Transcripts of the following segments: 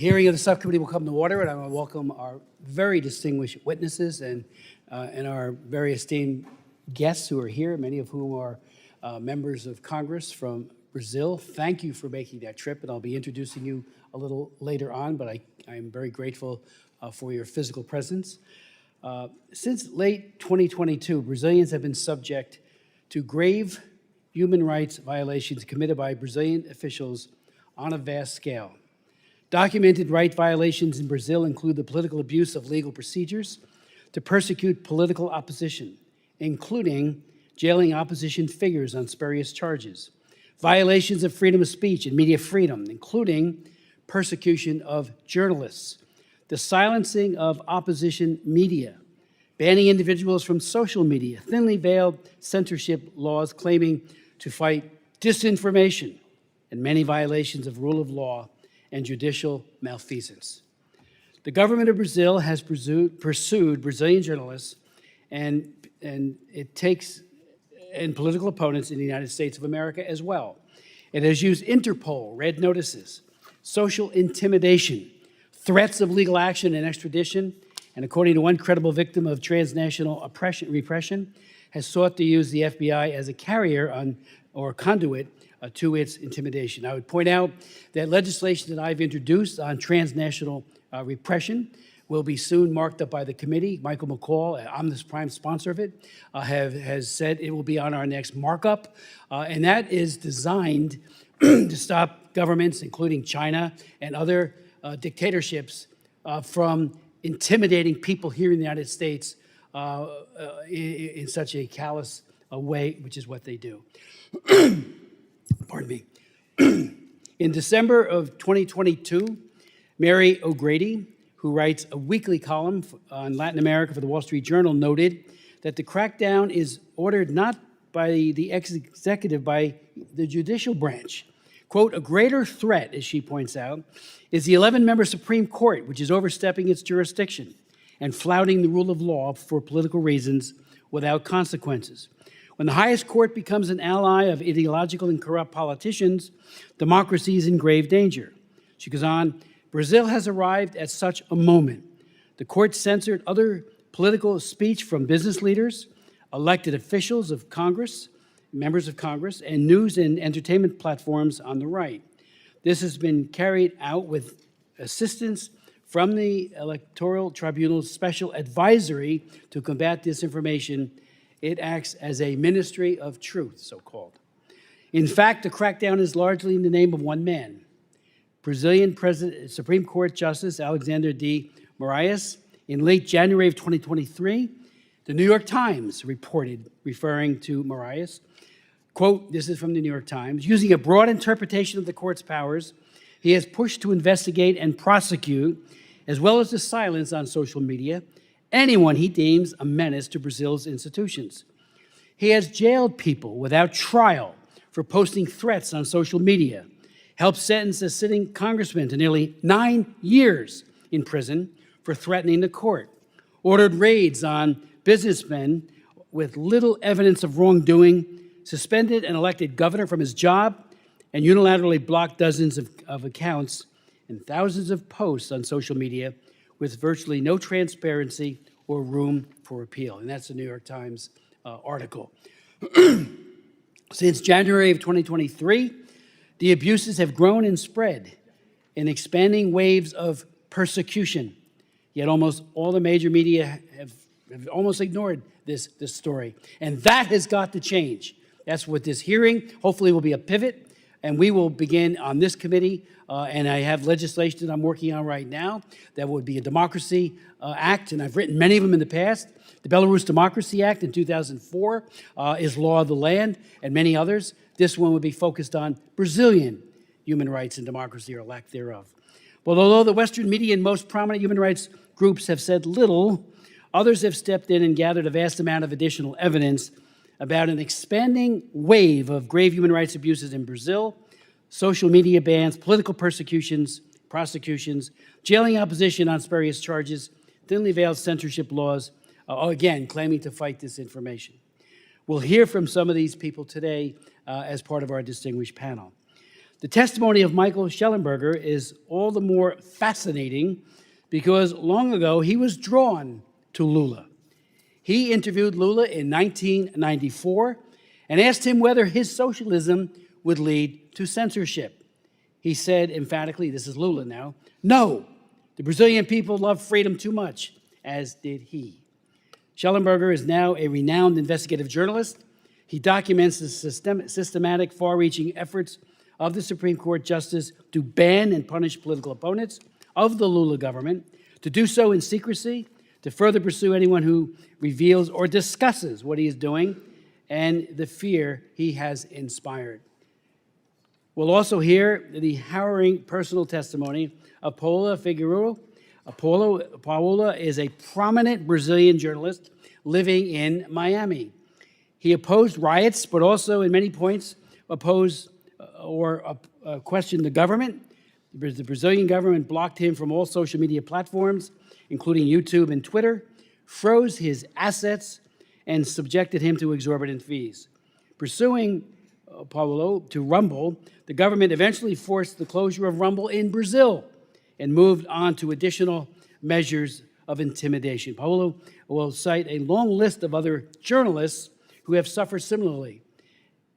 Hearing of the subcommittee will come to order, and I want to welcome our very distinguished witnesses and our very esteemed guests who are here, many of whom are members of Congress from Brazil. Thank you for making that trip, and I'll be introducing you a little later on, but I am very grateful for your physical presence. Since late 2022, Brazilians have been subject to grave human rights violations committed by Brazilian officials on a vast scale. Documented right violations in Brazil include the political abuse of legal procedures to persecute political opposition, including jailing opposition figures on spurious charges, violations of freedom of speech and media freedom, including persecution of journalists, the silencing of opposition media, banning individuals from social media, thinly veiled censorship laws claiming to fight disinformation, and many violations of rule of law and judicial malfeasance. The government of Brazil has pursued Brazilian journalists and political opponents in the United States of America as well. It has used Interpol, red notices, social intimidation, threats of legal action and extradition, and according to one credible victim of transnational repression, has sought to use the FBI as a carrier or conduit to its intimidation. I would point out that legislation that I've introduced on transnational repression will be soon marked up by the committee. Michael McCall, I'm the prime sponsor of it, has said it will be on our next markup, and that is designed to stop governments, including China and other dictatorships, from intimidating people here in the United States in such a callous way, which is what they do. Pardon me. In December of 2022, Mary O'Grady, who writes a weekly column on Latin America for the Wall Street Journal, noted that the crackdown is ordered not by the executive, by the judicial branch. Quote, a greater threat, as she points out, is the 11-member Supreme Court, which is overstepping its jurisdiction and flouting the rule of law for political reasons without consequences. When the highest court becomes an ally of ideological and corrupt politicians, democracy is in grave danger. She goes on, Brazil has arrived at such a moment. The court censored other political speech from business leaders, elected officials of Congress, members of Congress, and news and entertainment platforms on the right. This has been carried out with assistance from the Electoral Tribunal's Special Advisory to Combat Disinformation. It acts as a ministry of truth, so-called. In fact, the crackdown is largely in the name of one man, Brazilian Supreme Court Justice Alexander de Moraes. In late January of 2023, the New York Times reported, referring to Moraes, quote, this is from the New York Times, using a broad interpretation of the court's powers, he has pushed to investigate and prosecute, as well as to silence on social media, anyone he deems a menace to Brazil's institutions. He has jailed people without trial for posting threats on social media, helped sentence a sitting congressman to nearly 9 years in prison for threatening the court, ordered raids on businessmen with little evidence of wrongdoing, suspended an elected governor from his job, and unilaterally blocked dozens of accounts and thousands of posts on social media with virtually no transparency or room for appeal. And that's the New York Times article. Since January of 2023, the abuses have grown and spread in expanding waves of persecution. Yet almost all the major media have almost ignored this story. And that has got to change. That's what this hearing hopefully will be a pivot. And we will begin on this committee, and I have legislation that I'm working on right now that would be a Democracy Act, and I've written many of them in the past. The Belarus Democracy Act in 2004 is law of the land, and many others. This one would be focused on Brazilian human rights and democracy, or lack thereof. But although the Western media and most prominent human rights groups have said little, others have stepped in and gathered a vast amount of additional evidence about an expanding wave of grave human rights abuses in Brazil, social media bans, political persecutions, prosecutions, jailing opposition on spurious charges, thinly veiled censorship laws, again, claiming to fight disinformation. We'll hear from some of these people today as part of our distinguished panel. The testimony of Michael Schellenberger is all the more fascinating because long ago he was drawn to Lula. He interviewed Lula in 1994 and asked him whether his socialism would lead to censorship. He said emphatically, this is Lula now, no, the Brazilian people love freedom too much, as did he. Schellenberger is now a renowned investigative journalist. He documents the systematic, far-reaching efforts of the Supreme Court justice to ban and punish political opponents of the Lula government, to do so in secrecy, to further pursue anyone who reveals or discusses what he is doing and the fear he has inspired. We'll also hear the harrowing personal testimony of Paola Figueiredo. Paola is a prominent Brazilian journalist living in Miami. He opposed riots, but also in many points opposed or questioned the government. The Brazilian government blocked him from all social media platforms, including YouTube and Twitter, froze his assets, and subjected him to exorbitant fees. Pursuing Paulo to Rumble, the government eventually forced the closure of Rumble in Brazil and moved on to additional measures of intimidation. Paulo will cite a long list of other journalists who have suffered similarly,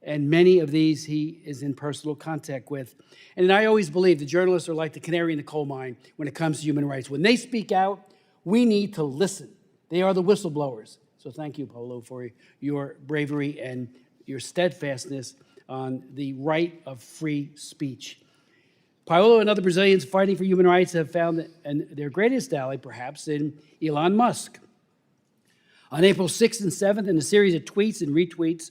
and many of these he is in personal contact with. And I always believe the journalists are like the canary in the coal mine when it comes to human rights. When they speak out, we need to listen. They are the whistleblowers. So thank you, Paulo, for your bravery and your steadfastness on the right of free speech. Paulo and other Brazilians fighting for human rights have found their greatest ally, perhaps, in Elon Musk. On April 6th and 7th, in a series of tweets and retweets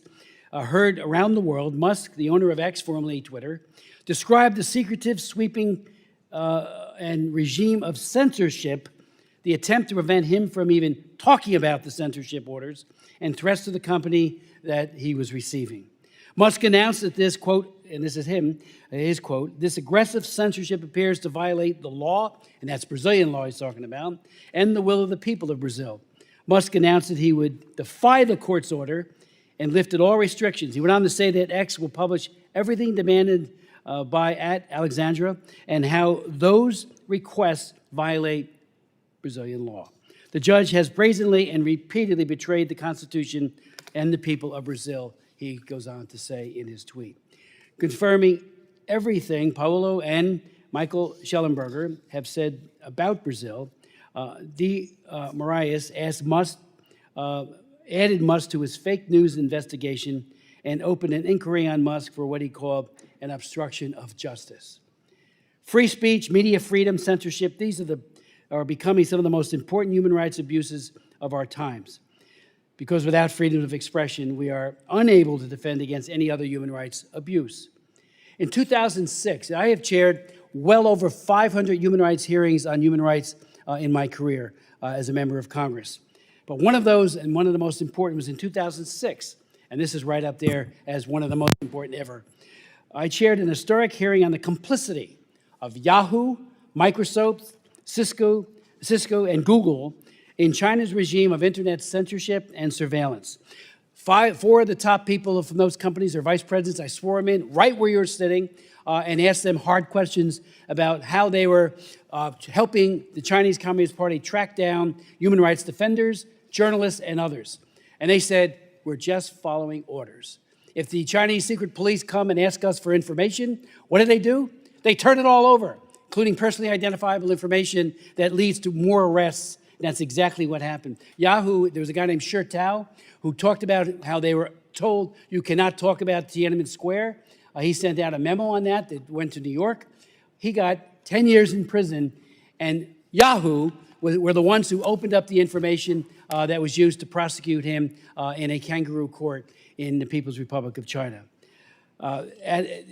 heard around the world, Musk, the owner of X, formerly Twitter, described the secretive, sweeping, and regime of censorship, the attempt to prevent him from even talking about the censorship orders and threats to the company that he was receiving. Musk announced that this, quote, and this is his quote, this aggressive censorship appears to violate the law, and that's Brazilian law he's talking about, and the will of the people of Brazil. Musk announced that he would defy the court's order and lifted all restrictions. He went on to say that X will publish everything demanded by @Alexandra and how those requests violate Brazilian law. The judge has brazenly and repeatedly betrayed the Constitution and the people of Brazil, he goes on to say in his tweet. Confirming everything Paulo and Michael Schellenberger have said about Brazil, Moraes added Musk to his fake news investigation and opened an inquiry on Musk for what he called an obstruction of justice. Free speech, media freedom, censorship, these are becoming some of the most important human rights abuses of our times. Because without freedom of expression, we are unable to defend against any other human rights abuse. In 2006, I have chaired well over 500 human rights hearings on human rights in my career as a member of Congress. But one of those, and one of the most important, was in 2006, and this is right up there as one of the most important ever. I chaired an historic hearing on the complicity of Yahoo, Microsoft, Cisco, and Google in China's regime of internet censorship and surveillance. Four of the top people from those companies are vice presidents. I swore them in right where you're sitting and asked them hard questions about how they were helping the Chinese Communist Party track down human rights defenders, journalists, and others. And they said, we're just following orders. If the Chinese secret police come and ask us for information, what do? They turn it all over, including personally identifiable information that leads to more arrests. And that's exactly what happened. Yahoo, there was a guy named Shi Tao who talked about how they were told you cannot talk about Tiananmen Square. He sent out a memo on that went to New York. He got 10 years in prison, and Yahoo were the ones who opened up the information that was used to prosecute him in a kangaroo court in the People's Republic of China.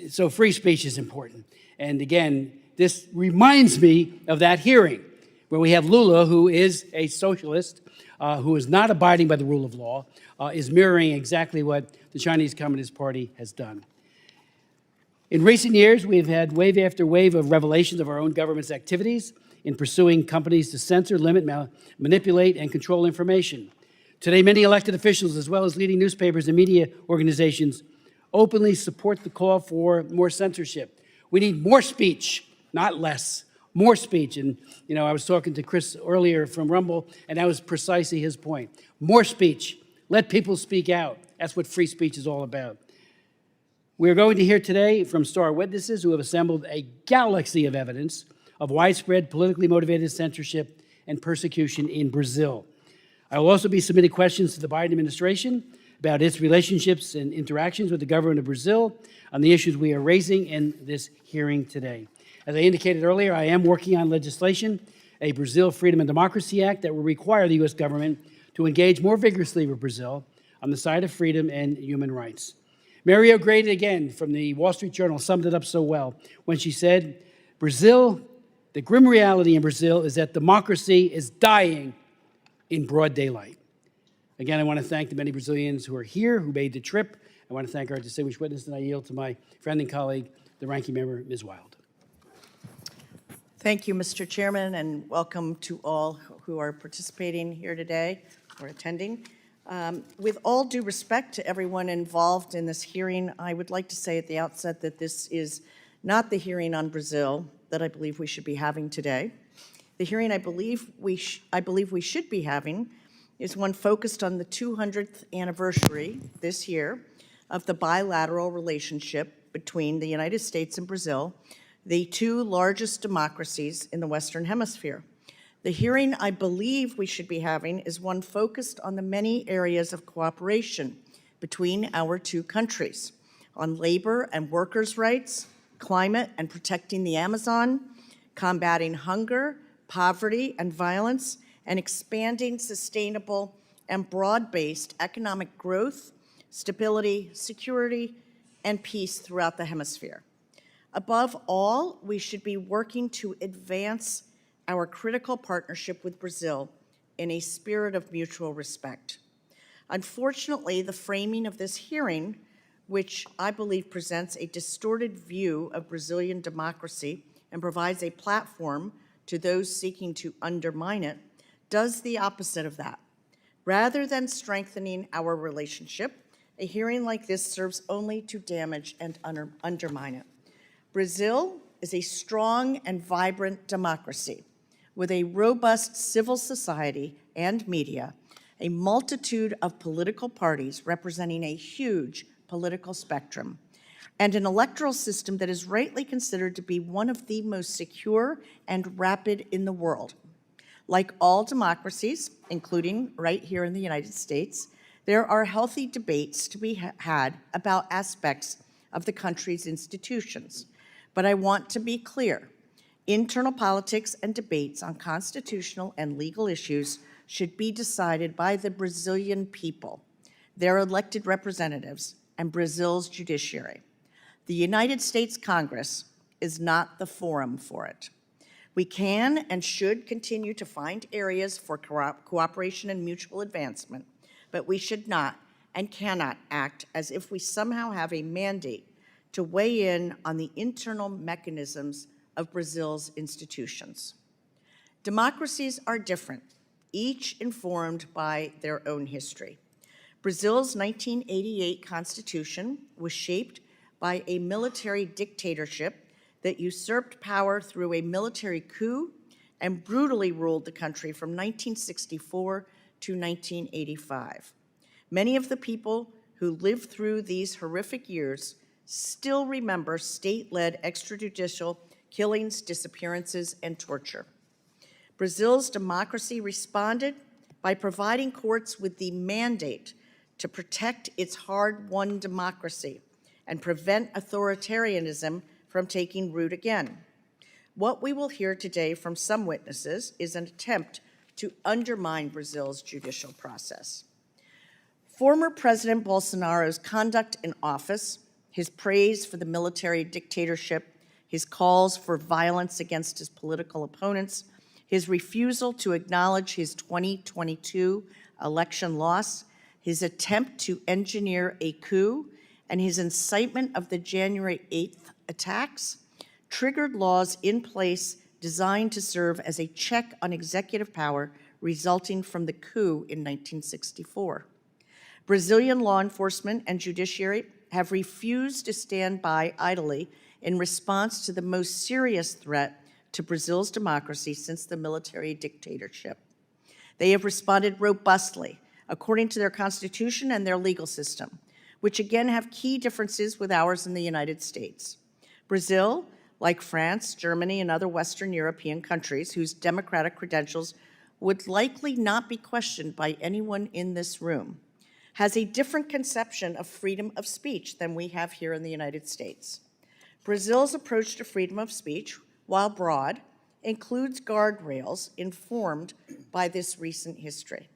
So free speech is important. And again, this reminds me of that hearing where we have Lula, who is a socialist, who is not abiding by the rule of law, is mirroring exactly what the Chinese Communist Party has done. In recent years, we've had wave after wave of revelations of our own government's activities in pursuing companies to censor, limit, manipulate, and control information. Today, many elected officials, as well as leading newspapers and media organizations, openly support the call for more censorship. We need more speech, not less. More speech. And, you know, I was talking to Chris earlier from Rumble, and that was precisely his point. More speech. Let people speak out. That's what free speech is all about. We're going to hear today from star witnesses who have assembled a galaxy of evidence of widespread politically motivated censorship and persecution in Brazil. I will also be submitting questions to the Biden administration about its relationships and interactions with the government of Brazil on the issues we are raising in this hearing today. As I indicated earlier, I am working on legislation, a Brazil Freedom and Democracy Act that will require the U.S. government to engage more vigorously with Brazil on the side of freedom and human rights. Mario Grady, again, from the Wall Street Journal, summed it up so well when she said, Brazil, the grim reality in Brazil is that democracy is dying in broad daylight. Again, I want to thank the many Brazilians who are here, who made the trip. I want to thank our distinguished witness, and I yield to my friend and colleague, the ranking member, Ms. Wild. Thank you, Mr. Chairman, and welcome to all who are participating here today or attending. With all due respect to everyone involved in this hearing, I would like to say at the outset that this is not the hearing on Brazil that I believe we should be having today. The hearing I believe we should be having is one focused on the 200th anniversary this year of the bilateral relationship between the United States and Brazil, the two largest democracies in the Western Hemisphere. The hearing I believe we should be having is one focused on the many areas of cooperation between our two countries, on labor and workers' rights, climate and protecting the Amazon, combating hunger, poverty and violence, and expanding sustainable and broad-based economic growth, stability, security, and peace throughout the hemisphere. Above all, we should be working to advance our critical partnership with Brazil in a spirit of mutual respect. Unfortunately, the framing of this hearing, which I believe presents a distorted view of Brazilian democracy and provides a platform to those seeking to undermine it, does the opposite of that. Rather than strengthening our relationship, a hearing like this serves only to damage and undermine it. Brazil is a strong and vibrant democracy with a robust civil society and media, a multitude of political parties representing a huge political spectrum, and an electoral system that is rightly considered to be one of the most secure and rapid in the world. Like all democracies, including right here in the United States, there are healthy debates to be had about aspects of the country's institutions. But I want to be clear, internal politics and debates on constitutional and legal issues should be decided by the Brazilian people, their elected representatives, and Brazil's judiciary. The United States Congress is not the forum for it. We can and should continue to find areas for cooperation and mutual advancement, but we should not and cannot act as if we somehow have a mandate to weigh in on the internal mechanisms of Brazil's institutions. Democracies are different, each informed by their own history. Brazil's 1988 constitution was shaped by a military dictatorship that usurped power through a military coup and brutally ruled the country from 1964 to 1985. Many of the people who lived through these horrific years still remember state-led extrajudicial killings, disappearances, and torture. Brazil's democracy responded by providing courts with the mandate to protect its hard-won democracy and prevent authoritarianism from taking root again. What we will hear today from some witnesses is an attempt to undermine Brazil's judicial process. Former President Bolsonaro's conduct in office, his praise for the military dictatorship, his calls for violence against his political opponents, his refusal to acknowledge his 2022 election loss, his attempt to engineer a coup, and his incitement of the January 8th attacks triggered laws in place designed to serve as a check on executive power resulting from the coup in 1964. Brazilian law enforcement and judiciary have refused to stand by idly in response to the most serious threat to Brazil's democracy since the military dictatorship. They have responded robustly, according to their constitution and their legal system, which again have key differences with ours in the United States. Brazil, like France, Germany, and other Western European countries whose democratic credentials would likely not be questioned by anyone in this room, has a different conception of freedom of speech than we have here in the United States. Brazil's approach to freedom of speech, while broad, includes guardrails informed by this recent history.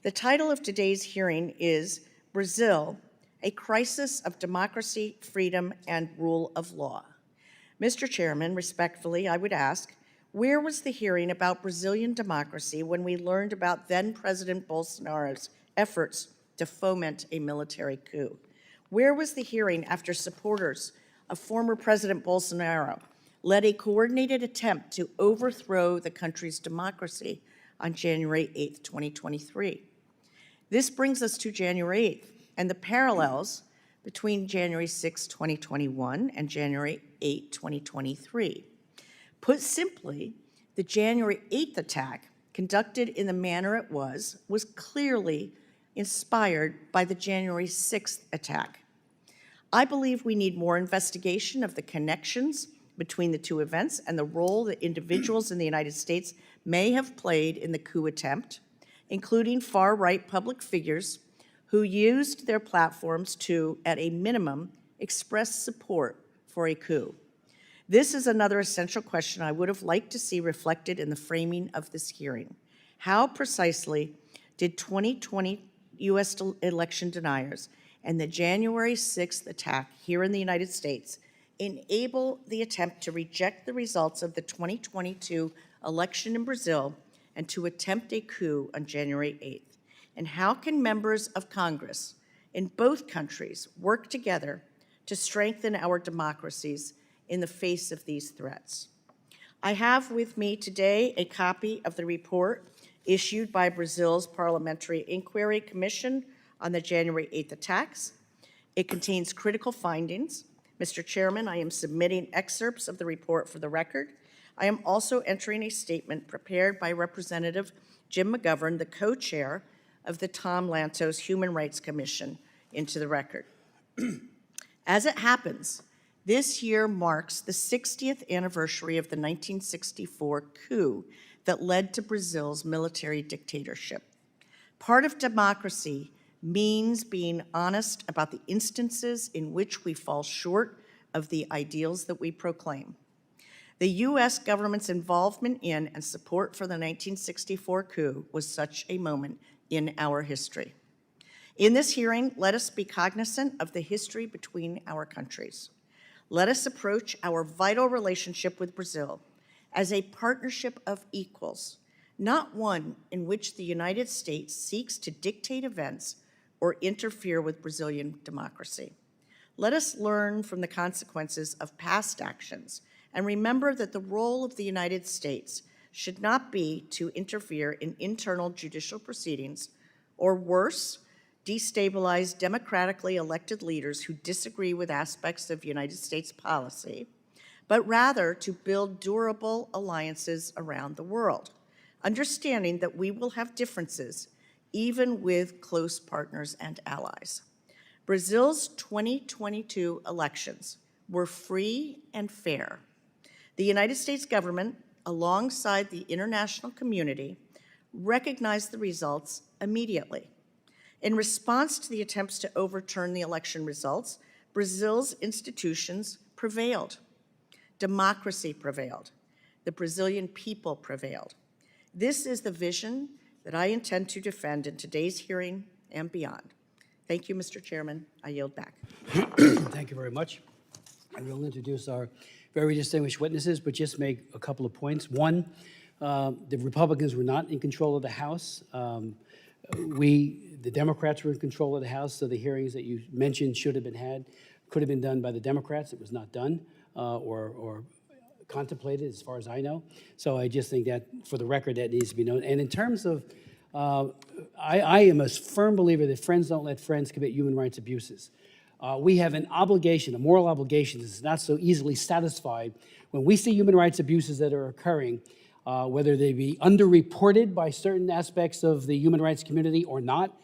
The title of today's hearing is Brazil, a Crisis of Democracy, Freedom, and Rule of Law. Mr. Chairman, respectfully, I would ask, where was the hearing about Brazilian democracy when we learned about then-President Bolsonaro's efforts to foment a military coup? Where was the hearing after supporters of former President Bolsonaro led a coordinated attempt to overthrow the country's democracy on January 8th, 2023? This brings us to January 8th and the parallels between January 6, 2021 and January 8, 2023. Put simply, the January 8th attack, conducted in the manner it was clearly inspired by the January 6th attack. I believe we need more investigation of the connections between the two events and the role that individuals in the United States may have played in the coup attempt, including far-right public figures who used their platforms to, at a minimum, express support for a coup. This is another essential question I would have liked to see reflected in the framing of this hearing. How precisely did 2020 U.S. election deniers and the January 6th attack here in the United States enable the attempt to reject the results of the 2022 election in Brazil and to attempt a coup on January 8th? And how can members of Congress in both countries work together to strengthen our democracies in the face of these threats? I have with me today a copy of the report issued by Brazil's Parliamentary Inquiry Commission on the January 8th attacks. It contains critical findings. Mr. Chairman, I am submitting excerpts of the report for the record. I am also entering a statement prepared by Representative Jim McGovern, the co-chair of the Tom Lantos Human Rights Commission, into the record. As it happens, this year marks the 60th anniversary of the 1964 coup that led to Brazil's military dictatorship. Part of democracy means being honest about the instances in which we fall short of the ideals that we proclaim. The U.S. government's involvement in and support for the 1964 coup was such a moment in our history. In this hearing, let us be cognizant of the history between our countries. Let us approach our vital relationship with Brazil as a partnership of equals, not one in which the United States seeks to dictate events or interfere with Brazilian democracy. Let us learn from the consequences of past actions and remember that the role of the United States should not be to interfere in internal judicial proceedings or worse, destabilize democratically elected leaders who disagree with aspects of United States policy, but rather to build durable alliances around the world, understanding that we will have differences even with close partners and allies. Brazil's 2022 elections were free and fair. The United States government, alongside the international community, recognized the results immediately. In response to the attempts to overturn the election results, Brazil's institutions prevailed. Democracy prevailed. The Brazilian people prevailed. This is the vision that I intend to defend in today's hearing and beyond. Thank you, Mr. Chairman. I yield back. Thank you very much. I will introduce our very distinguished witnesses, but just make a couple of points. One, the Republicans were not in control of the House. The Democrats were in control of the House, so the hearings that you mentioned could have been done by the Democrats. It was not done or contemplated, as far as I know. So I just think that, for the record, that needs to be known. And in terms of, I am a firm believer that friends don't let friends commit human rights abuses. we have an obligation, a moral obligation that's not so easily satisfied when we see human rights abuses that are occurring, whether they be underreported by certain aspects of the human rights community or not,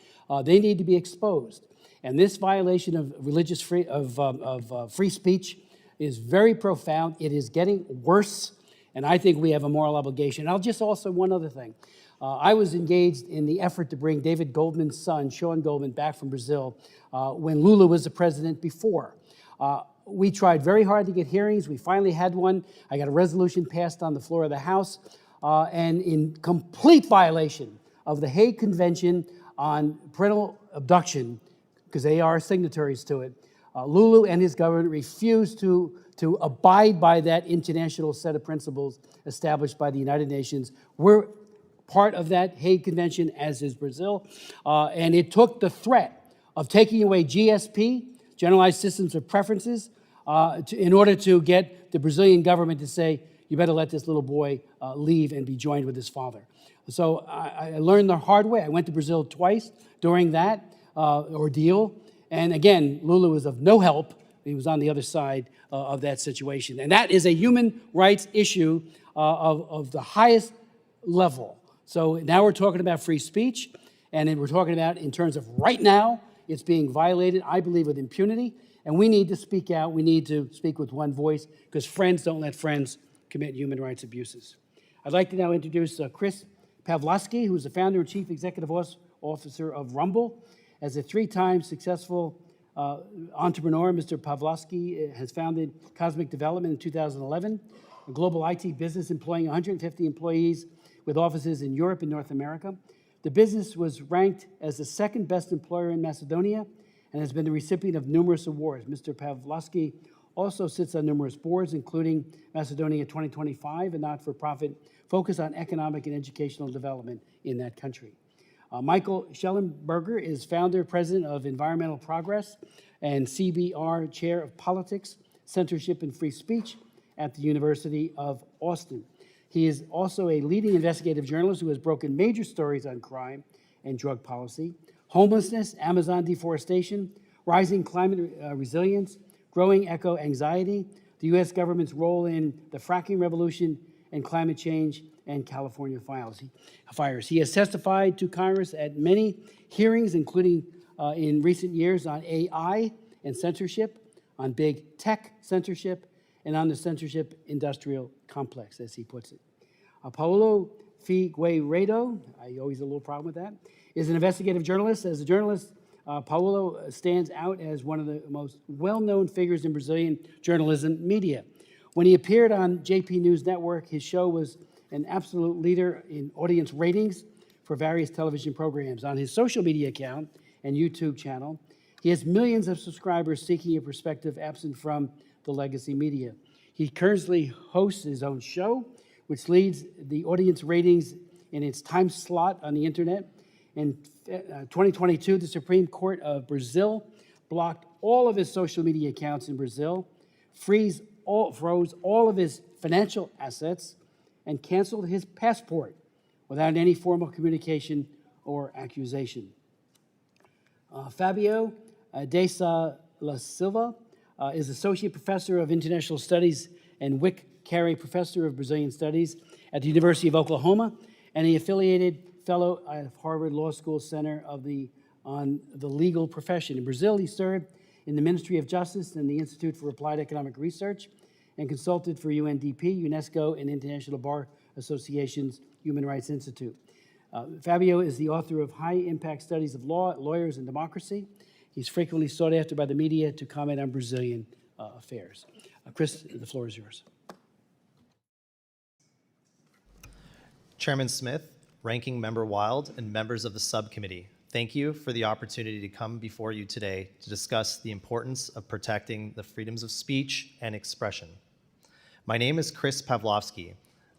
they need to be exposed. And this violation of religious free speech is very profound. It is getting worse, and I think we have a moral obligation. And I'll just also, one other thing. I was engaged in the effort to bring David Goldman's son, Sean Goldman, back from Brazil when Lula was the president before. We tried very hard to get hearings. We finally had one. I got a resolution passed on the floor of the House, and in complete violation of the Hague Convention on Parental Abduction, because they are signatories to it, Lulu and his government refused to abide by that international set of principles established by the United Nations. We're part of that Hague Convention, as is Brazil, and it took the threat of taking away GSP, Generalized Systems of Preferences, in order to get the Brazilian government to say, you better let this little boy leave and be joined with his father. So I learned the hard way. I went to Brazil twice during that ordeal. And again, Lula was of no help. He was on the other side of that situation. And that is a human rights issue of the highest level. So now we're talking about free speech, and then we're talking about in terms of right now, it's being violated, I believe, with impunity. And we need to speak out. We need to speak with one voice, because friends don't let friends commit human rights abuses. I'd like to now introduce Chris Pavlovski, who's the founder and chief executive officer of Rumble. As a three-time successful entrepreneur, Mr. Pavlovski has founded Cosmic Development in 2011, a global IT business employing 150 employees with offices in Europe and North America. The business was ranked as the second best employer in Macedonia and has been the recipient of numerous awards. Mr. Pavlovski also sits on numerous boards, including Macedonia 2025, a not-for-profit focused on economic and educational development in that country. Michael Schellenberger is founder, president of Environmental Progress, and CBR chair of Politics, Censorship, and Free Speech at the University of Austin. He is also a leading investigative journalist who has broken major stories on crime and drug policy, homelessness, Amazon deforestation, rising climate resilience, growing eco-anxiety, the U.S. government's role in the fracking revolution and climate change, and California fires. He has testified to Congress at many hearings, including in recent years on AI and censorship, on big tech censorship, and on the censorship industrial complex, as he puts it. Paulo Figueiredo, I always have a little problem with that, is an investigative journalist. As a journalist, Paulo stands out as one of the most well-known figures in Brazilian journalism media. When he appeared on JP News Network, his show was an absolute leader in audience ratings for various television programs. On his social media account and YouTube channel, he has millions of subscribers seeking a perspective absent from the legacy media. He currently hosts his own show, which leads the audience ratings in its time slot on the internet. In 2022, the Supreme Court of Brazil blocked all of his social media accounts in Brazil, froze all of his financial assets, and canceled his passport without any formal communication or accusation. Fabio de La Silva is Associate Professor of International Studies and Wick Carey Professor of Brazilian Studies at the University of Oklahoma, and the affiliated fellow at Harvard Law School Center on the Legal Profession. In Brazil, he served in the Ministry of Justice and the Institute for Applied Economic Research, and consulted for UNDP, UNESCO, and International Bar Association's Human Rights Institute. Fabio is the author of high-impact studies of law, lawyers, and democracy. He's frequently sought after by the media to comment on Brazilian affairs. Chris, the floor is yours. Chairman Smith, Ranking Member Wild, and members of the subcommittee, thank you for the opportunity to come before you today to discuss the importance of protecting the freedoms of speech and expression. My name is Chris Pavlovski.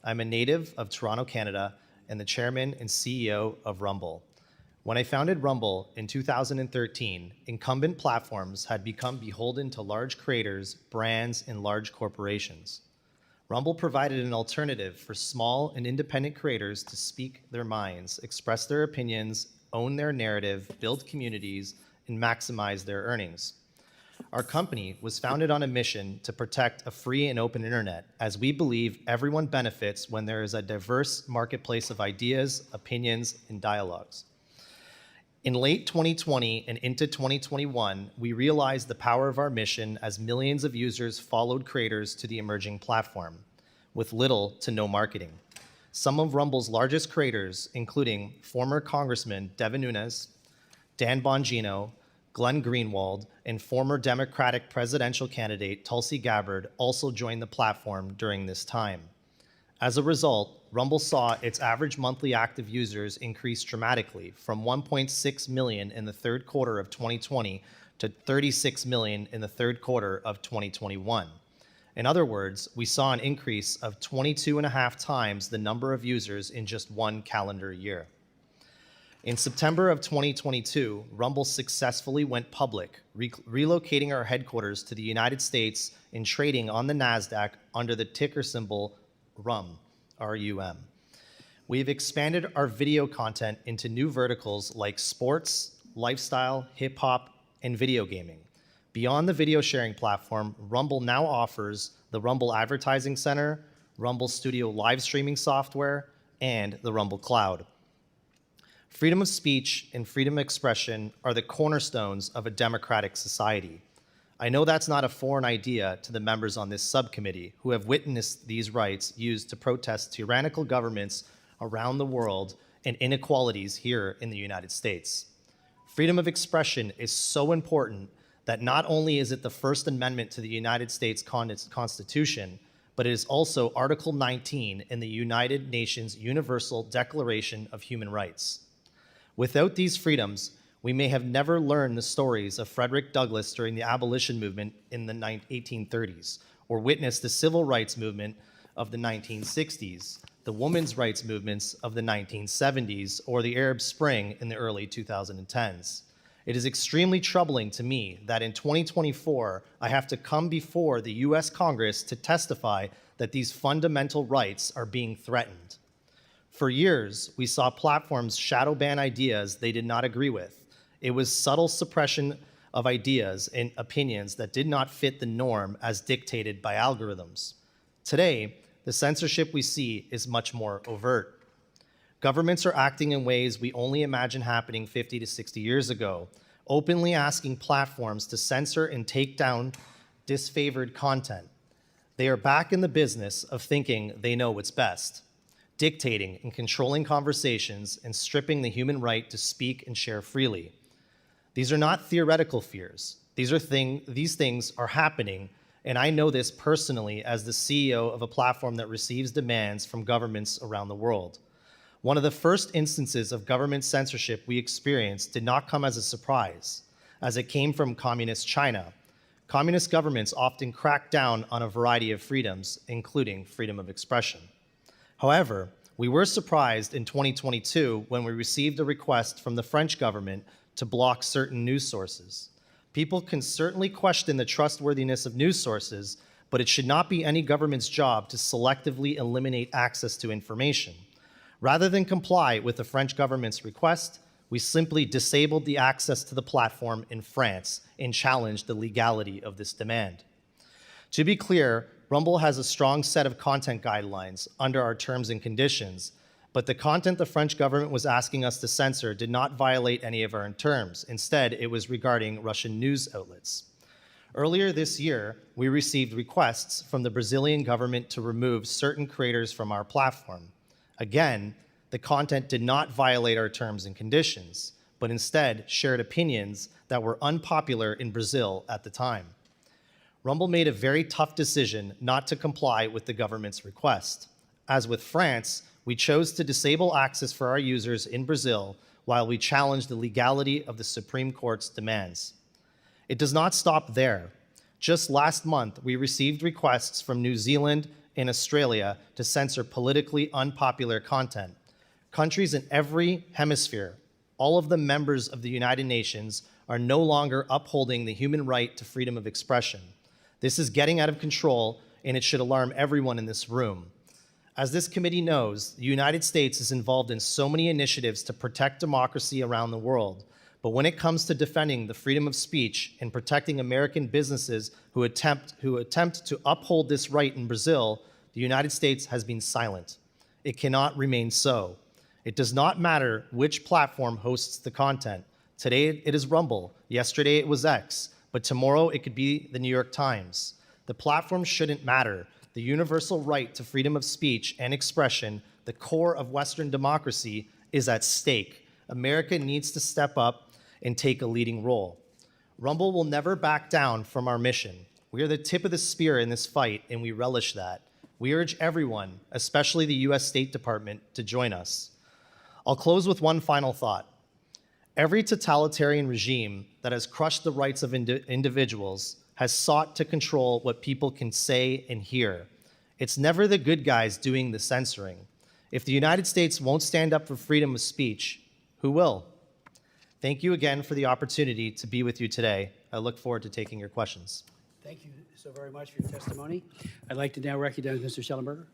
I'm a native of Toronto, Canada, and the chairman and CEO of Rumble. When I founded Rumble in 2013, incumbent platforms had become beholden to large creators, brands, and large corporations. Rumble provided an alternative for small and independent creators to speak their minds, express their opinions, own their narrative, build communities, and maximize their earnings. Our company was founded on a mission to protect a free and open internet, as we believe everyone benefits when there is a diverse marketplace of ideas, opinions, and dialogues. In late 2020 and into 2021, we realized the power of our mission as millions of users followed creators to the emerging platform, with little to no marketing. Some of Rumble's largest creators, including former Congressman Devin Nunes, Dan Bongino, Glenn Greenwald, and former Democratic presidential candidate Tulsi Gabbard also joined the platform during this time. As a result, Rumble saw its average monthly active users increase dramatically from 1.6 million in the third quarter of 2020 to 36 million in the third quarter of 2021. In other words, we saw an increase of 22.5 times the number of users in just one calendar year. In September of 2022, Rumble successfully went public, relocating our headquarters to the United States and trading on the NASDAQ under the ticker symbol RUM, R-U-M. We've expanded our video content into new verticals like sports, lifestyle, hip-hop, and video gaming. Beyond the video sharing platform, Rumble now offers the Rumble Advertising Center, Rumble Studio live streaming software, and the Rumble Cloud. Freedom of speech and freedom of expression are the cornerstones of a democratic society. I know that's not a foreign idea to the members on this subcommittee who have witnessed these rights used to protest tyrannical governments around the world and inequalities here in the United States. Freedom of expression is so important that not only is it the First Amendment to the United States Constitution, but it is also Article 19 in the United Nations Universal Declaration of Human Rights. Without these freedoms, we may have never learned the stories of Frederick Douglass during the abolition movement in the 1830s, or witnessed the civil rights movement of the 1960s, the women's rights movements of the 1970s, or the Arab Spring in the early 2010s. It is extremely troubling to me that in 2024, I have to come before the US Congress to testify that these fundamental rights are being threatened. For years, we saw platforms shadow ban ideas they did not agree with. It was subtle suppression of ideas and opinions that did not fit the norm as dictated by algorithms. Today, the censorship we see is much more overt. Governments are acting in ways we only imagined happening 50 to 60 years ago, openly asking platforms to censor and take down disfavored content. They are back in the business of thinking they know what's best, dictating and controlling conversations and stripping the human right to speak and share freely. These are not theoretical fears. These things are happening, and I know this personally as the CEO of a platform that receives demands from governments around the world. One of the first instances of government censorship we experienced did not come as a surprise, as it came from communist China. Communist governments often crack down on a variety of freedoms, including freedom of expression. However, we were surprised in 2022 when we received a request from the French government to block certain news sources. People can certainly question the trustworthiness of news sources, but it should not be any government's job to selectively eliminate access to information. Rather than comply with the French government's request, we simply disabled the access to the platform in France and challenged the legality of this demand. To be clear, Rumble has a strong set of content guidelines under our terms and conditions, but the content the French government was asking us to censor did not violate any of our terms. Instead, it was regarding Russian news outlets. Earlier this year, we received requests from the Brazilian government to remove certain creators from our platform. Again, the content did not violate our terms and conditions, but instead shared opinions that were unpopular in Brazil at the time. Rumble made a very tough decision not to comply with the government's request. As with France, we chose to disable access for our users in Brazil while we challenged the legality of the Supreme Court's demands. It does not stop there. Just last month, we received requests from New Zealand and Australia to censor politically unpopular content. Countries in every hemisphere, all of them members of the United Nations, are no longer upholding the human right to freedom of expression. This is getting out of control, and it should alarm everyone in this room. As this committee knows, the United States is involved in so many initiatives to protect democracy around the world, But when it comes to defending the freedom of speech and protecting American businesses who attempt to uphold this right in Brazil, the United States has been silent. It cannot remain so. It does not matter which platform hosts the content. Today it is Rumble, yesterday it was X, but tomorrow it could be the New York Times. The platform shouldn't matter. The universal right to freedom of speech and expression, the core of Western democracy, is at stake. America needs to step up and take a leading role. Rumble will never back down from our mission. We are the tip of the spear in this fight, and we relish that. We urge everyone, especially the US State Department, to join us. I'll close with one final thought. Every totalitarian regime that has crushed the rights of individuals has sought to control what people can say and hear. It's never the good guys doing the censoring. If the United States won't stand up for freedom of speech, who will? Thank you again for the opportunity to be with you today. I look forward to taking your questions. Thank you so very much for your testimony. I'd like to now recognize Mr. Schellenberger.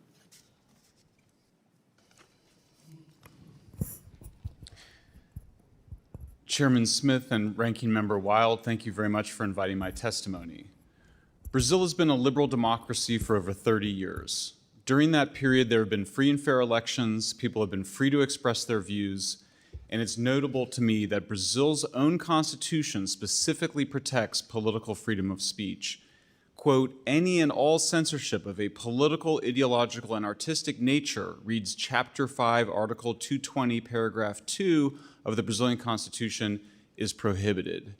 Chairman Smith and Ranking Member Wild, thank you very much for inviting my testimony. Brazil has been a liberal democracy for over 30 years. During that period, there have been free and fair elections, people have been free to express their views, and it's notable to me that Brazil's own constitution specifically protects political freedom of speech. Quote, any and all censorship of a political, ideological, and artistic nature, reads Chapter 5, Article 220, Paragraph 2 of the Brazilian Constitution, is prohibited.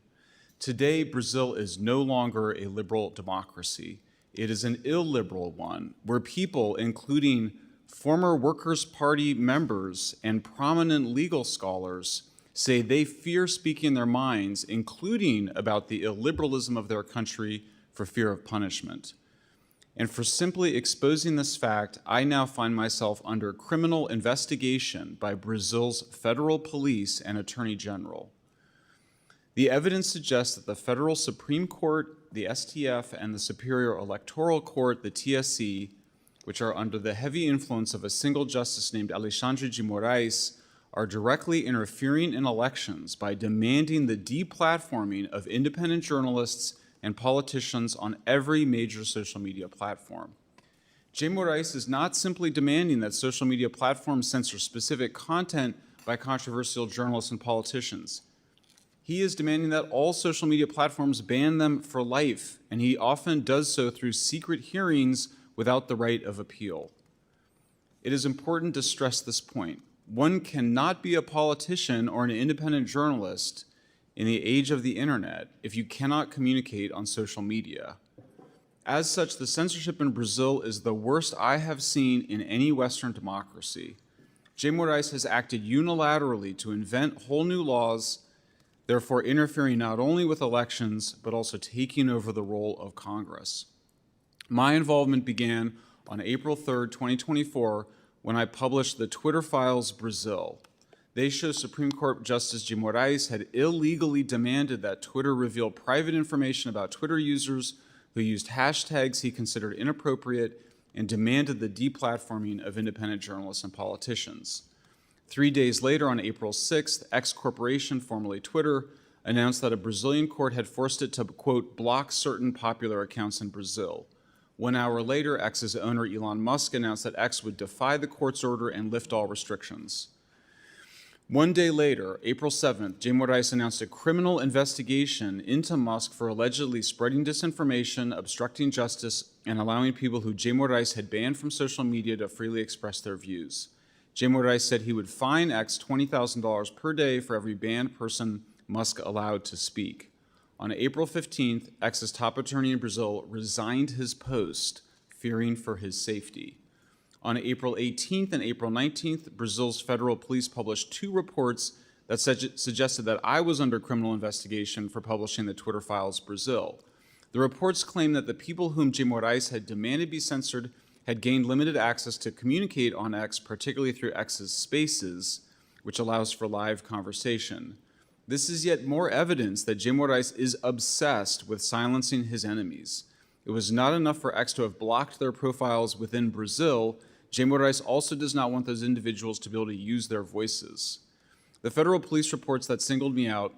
Today, Brazil is no longer a liberal democracy. It is an illiberal one, where people, including former Workers' Party members and prominent legal scholars, say they fear speaking their minds, including about the illiberalism of their country, for fear of punishment. And for simply exposing this fact, I now find myself under criminal investigation by Brazil's federal police and attorney general. The evidence suggests that the federal Supreme Court, the STF, and the Superior Electoral Court, the TSE, which are under the heavy influence of a single justice named Alexandre de Moraes, are directly interfering in elections by demanding the deplatforming of independent journalists and politicians on every major social media platform. Jay Moraes is not simply demanding that social media platforms censor specific content by controversial journalists and politicians. He is demanding that all social media platforms ban them for life, and he often does so through secret hearings without the right of appeal. It is important to stress this point. One cannot be a politician or an independent journalist in the age of the internet if you cannot communicate on social media. As such, the censorship in Brazil is the worst I have seen in any Western democracy. Jay Moraes has acted unilaterally to invent whole new laws, therefore interfering not only with elections, but also taking over the role of Congress. My involvement began on April 3rd, 2024, when I published the Twitter Files Brazil. They show Supreme Court Justice Jay Moraes had illegally demanded that Twitter reveal private information about Twitter users who used hashtags he considered inappropriate and demanded the deplatforming of independent journalists and politicians. 3 days later, on April 6th, X Corporation, formerly Twitter, announced that a Brazilian court had forced it to, quote, block certain popular accounts in Brazil. 1 hour later, X's owner Elon Musk announced that X would defy the court's order and lift all restrictions. 1 day later, April 7th, Jay Moraes announced a criminal investigation into Musk for allegedly spreading disinformation, obstructing justice, and allowing people who Jay Moraes had banned from social media to freely express their views. Jay Moraes said he would fine X $20,000 per day for every banned person Musk allowed to speak. On April 15th, X's top attorney in Brazil resigned his post, fearing for his safety. On April 18th and April 19th, Brazil's federal police published 2 reports that suggested that I was under criminal investigation for publishing the Twitter Files Brazil. The reports claim that the people whom Jay Moraes had demanded be censored had gained limited access to communicate on X, particularly through X's Spaces, which allows for live conversation. This is yet more evidence that Jay Moraes is obsessed with silencing his enemies. It was not enough for X to have blocked their profiles within Brazil. Jay Moraes also does not want those individuals to be able to use their voices. The federal police reports that singled me out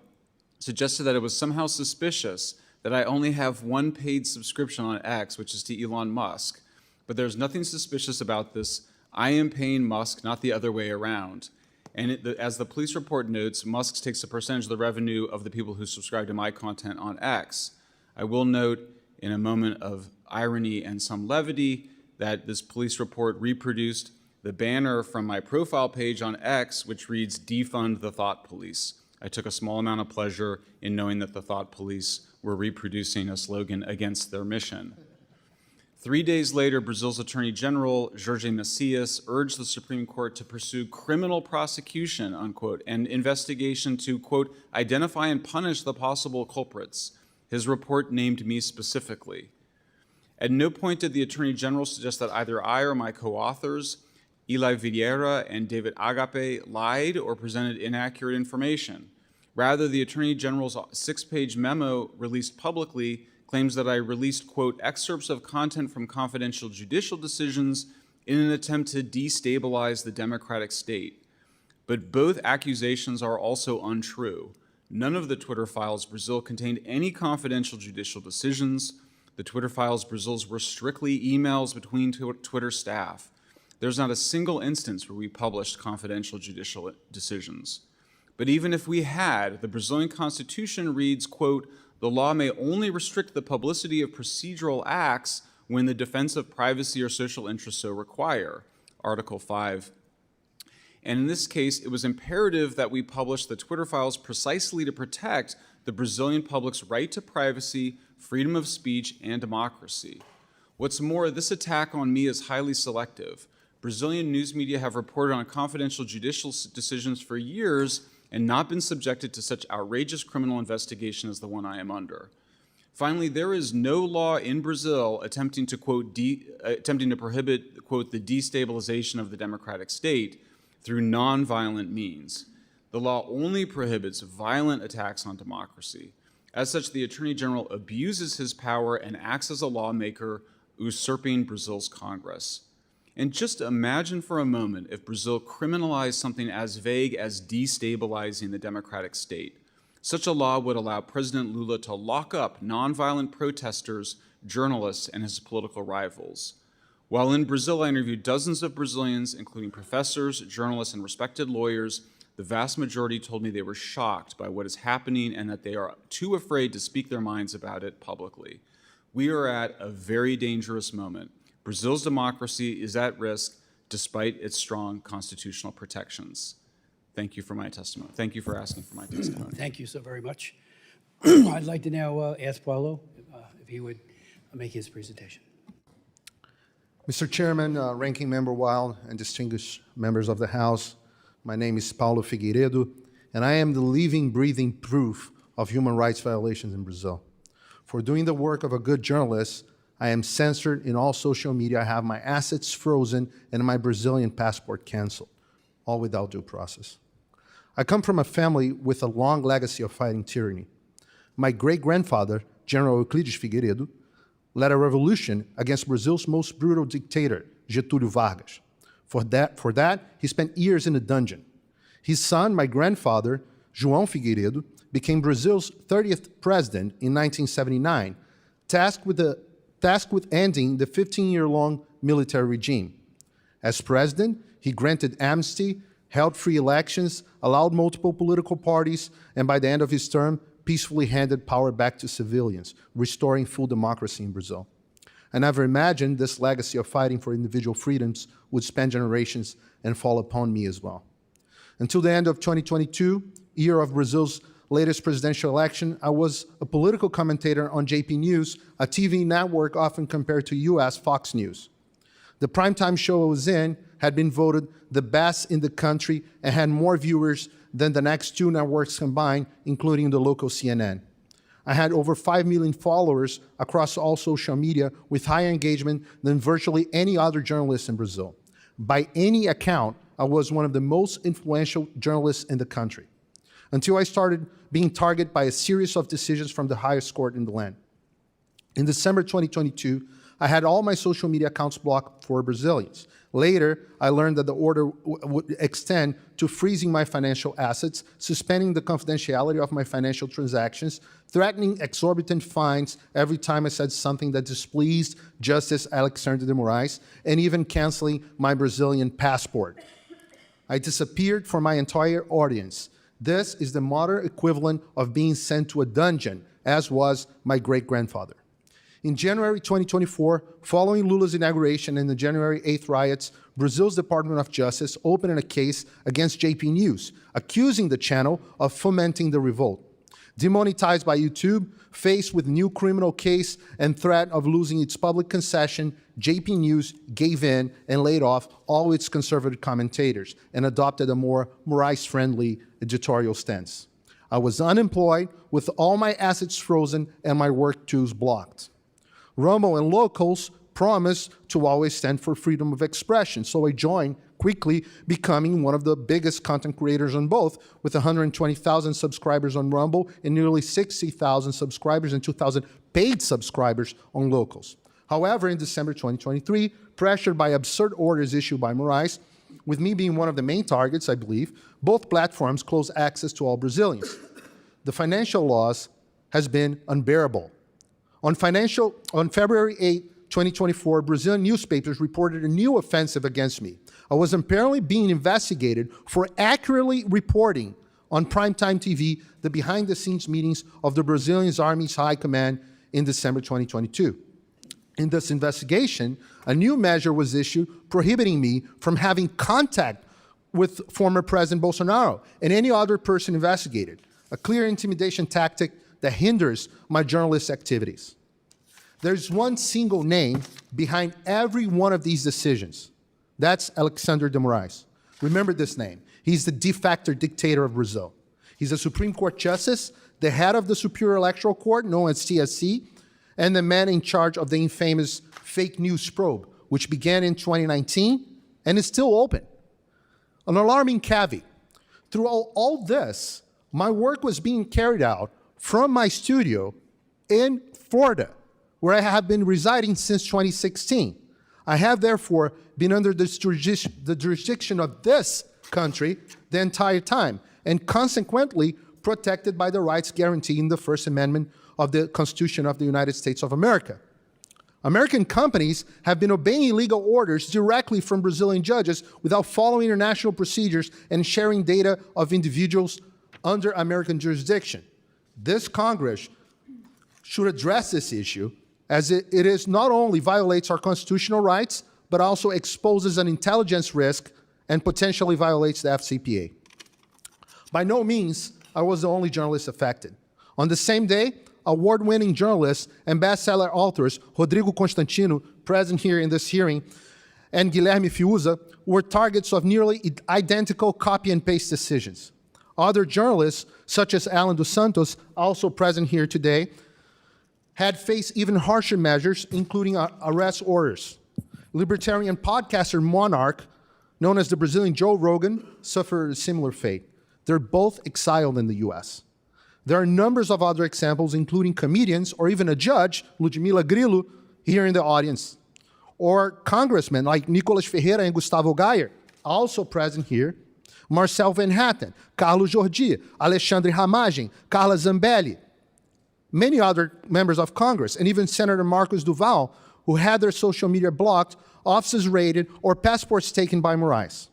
suggested that it was somehow suspicious that I only have one paid subscription on X, which is to Elon Musk. But there's nothing suspicious about this. I am paying Musk, not the other way around. And as the police report notes, Musk takes a percentage of the revenue of the people who subscribe to my content on X. I will note, in a moment of irony and some levity, that this police report reproduced the banner from my profile page on X, which reads, "Defund the Thought Police." I took a small amount of pleasure in knowing that the Thought Police were reproducing a slogan against their mission. 3 days later, Brazil's Attorney General, Jorge Messias, urged the Supreme Court to pursue criminal prosecution, unquote, and investigation to, quote, identify and punish the possible culprits. His report named me specifically. At no point did the Attorney General suggest that either I or my co-authors, Eli Vieira and David Agape, lied or presented inaccurate information. Rather, the Attorney General's 6-page memo released publicly claims that I released, quote, excerpts of content from confidential judicial decisions in an attempt to destabilize the democratic state. But both accusations are also untrue. None of the Twitter files Brazil contained any confidential judicial decisions. The Twitter files Brazil's were strictly emails between Twitter staff. There's not a single instance where we published confidential judicial decisions. But even if we had, the Brazilian Constitution reads, quote, the law may only restrict the publicity of procedural acts when the defense of privacy or social interests so require, Article 5. And in this case, it was imperative that we publish the Twitter files precisely to protect the Brazilian public's right to privacy, freedom of speech, and democracy. What's more, this attack on me is highly selective. Brazilian news media have reported on confidential judicial decisions for years and not been subjected to such outrageous criminal investigation as the one I am under. Finally, there is no law in Brazil attempting to, quote, attempting to prohibit, quote, the destabilization of the democratic state through nonviolent means. The law only prohibits violent attacks on democracy. As such, the Attorney General abuses his power and acts as a lawmaker, usurping Brazil's Congress. And just imagine for a moment if Brazil criminalized something as vague as destabilizing the democratic state. Such a law would allow President Lula to lock up nonviolent protesters, journalists, and his political rivals. While in Brazil, I interviewed dozens of Brazilians, including professors, journalists, and respected lawyers. The vast majority told me they were shocked by what is happening and that they are too afraid to speak their minds about it publicly. We are at a very dangerous moment. Brazil's democracy is at risk despite its strong constitutional protections. Thank you for my testimony. Thank you for asking for my testimony. Thank you so very much. I'd like to now ask Paulo if he would make his presentation. Mr. Chairman, Ranking Member Wild, and distinguished members of the House, my name is Paulo Figueiredo, and I am the living, breathing proof of human rights violations in Brazil. For doing the work of a good journalist, I am censored in all social media. I have my assets frozen and my Brazilian passport canceled, all without due process. I come from a family with a long legacy of fighting tyranny. My great-grandfather, General Euclides Figueiredo, led a revolution against Brazil's most brutal dictator, Getúlio Vargas. For that, he spent years in a dungeon. His son, my grandfather, João Figueiredo, became Brazil's 30th president in 1979, tasked with ending the 15-year-long military regime. As president, he granted amnesty, held free elections, allowed multiple political parties, and by the end of his term, peacefully handed power back to civilians, restoring full democracy in Brazil. I never imagined this legacy of fighting for individual freedoms would span generations and fall upon me as well. Until the end of 2022, year of Brazil's latest presidential election, I was a political commentator on JP News, a TV network often compared to US Fox News. The primetime show I was in had been voted the best in the country and had more viewers than the next two networks combined, including the local CNN. I had over 5 million followers across all social media with higher engagement than virtually any other journalist in Brazil. By any account, I was one of the most influential journalists in the country, until I started being targeted by a series of decisions from the highest court in the land. In December 2022, I had all my social media accounts blocked for Brazilians. Later, I learned that the order would extend to freezing my financial assets, suspending the confidentiality of my financial transactions, threatening exorbitant fines every time I said something that displeased Justice Alexandre de Moraes, and even canceling my Brazilian passport. I disappeared from my entire audience. This is the modern equivalent of being sent to a dungeon, as was my great-grandfather. In January 2024, following Lula's inauguration and the January 8th riots, Brazil's Department of Justice opened a case against JP News, accusing the channel of fomenting the revolt. Demonetized by YouTube, faced with new criminal case and threat of losing its public concession, JP News gave in and laid off all its conservative commentators and adopted a more Moraes-friendly editorial stance. I was unemployed with all my assets frozen and my work tools blocked. Rumble and Locals promised to always stand for freedom of expression, so I joined, quickly becoming one of the biggest content creators on both, with 120,000 subscribers on Rumble and nearly 60,000 subscribers and 2,000 paid subscribers on Locals. However, in December 2023, pressured by absurd orders issued by Moraes, with me being one of the main targets, I believe, both platforms closed access to all Brazilians. The financial loss has been unbearable. On February 8, 2024, Brazilian newspapers reported a new offensive against me. I was apparently being investigated for accurately reporting on primetime TV the behind-the-scenes meetings of the Brazilian Army's High Command in December 2022. In this investigation, a new measure was issued prohibiting me from having contact with former President Bolsonaro and any other person investigated, a clear intimidation tactic that hinders my journalist activities. There's one single name behind every one of these decisions. That's Alexandre de Moraes. Remember this name. He's the de facto dictator of Brazil. He's a Supreme Court justice, the head of the Superior Electoral Court, known as TSC, and the man in charge of the infamous fake news probe, which began in 2019 and is still open. An alarming caveat. Through all this, my work was being carried out from my studio in Florida, where I have been residing since 2016. I have therefore been under the jurisdiction of this country the entire time, and consequently protected by the rights guaranteed in the First Amendment of the Constitution of the United States of America. American companies have been obeying legal orders directly from Brazilian judges without following international procedures and sharing data of individuals under American jurisdiction. This Congress should address this issue, as it is not only violates our constitutional rights, but also exposes an intelligence risk and potentially violates the FCPA. By no means I was the only journalist affected. On the same day, award-winning journalists and bestseller authors Rodrigo Constantino, present here in this hearing, and Guilherme Fiuza were targets of nearly identical copy and paste decisions. Other journalists, such as Alan dos Santos, also present here today, had faced even harsher measures, including arrest orders. Libertarian podcaster Monarch, known as the Brazilian Joe Rogan, suffered a similar fate. They're both exiled in the US. There are numbers of other examples, including comedians or even a judge, Ludmila Grillo, here in the audience, or congressmen like Nicolas Ferreira and Gustavo Gayer, also present here, Marcel Van Hatten, Carlos Jordi, Alexandre Ramagem, Carla Zambelli, many other members of Congress, and even Senator Marcos Duval, who had their social media blocked, offices raided, or passports taken by Moraes.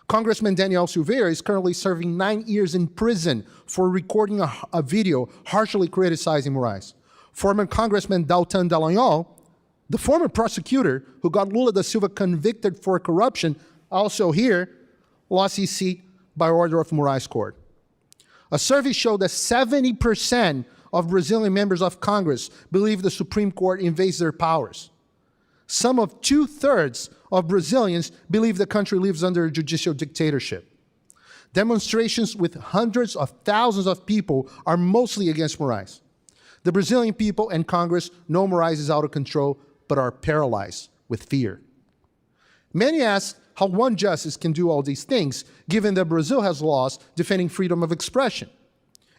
Congressman Daniel Silveira is currently serving 9 years in prison for recording a video harshly criticizing Moraes. Former Congressman Dalton Dallagnol, the former prosecutor who got Lula da Silva convicted for corruption, also here, lost his seat by order of Moraes Court. A survey showed that 70% of Brazilian members of Congress believe the Supreme Court invades their powers. Some of 2/3 of Brazilians believe the country lives under a judicial dictatorship. Demonstrations with hundreds of thousands of people are mostly against Moraes. The Brazilian people and Congress know Moraes is out of control, but are paralyzed with fear. Many ask how one justice can do all these things, given that Brazil has laws defending freedom of expression.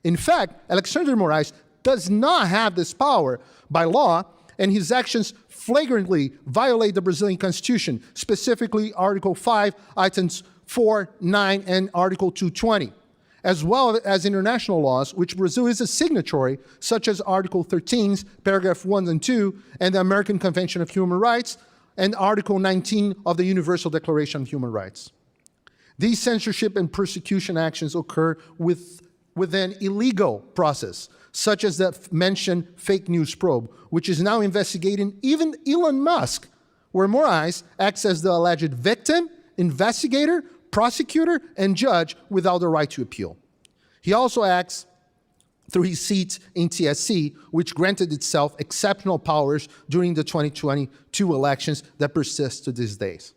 In fact, Alexandre Moraes does not have this power by law, and his actions flagrantly violate the Brazilian Constitution, specifically Article 5, items 4, 9, and Article 220, as well as international laws, which Brazil is a signatory, such as Article 13, paragraph 1 and 2, and the American Convention of Human Rights, and Article 19 of the Universal Declaration of Human Rights. These censorship and persecution actions occur within illegal process, such as the mentioned fake news probe, which is now investigating even Elon Musk, where Moraes acts as the alleged victim, investigator, prosecutor, and judge without the right to appeal. He also acts through his seat in TSC, which granted itself exceptional powers during the 2022 elections that persist to these days.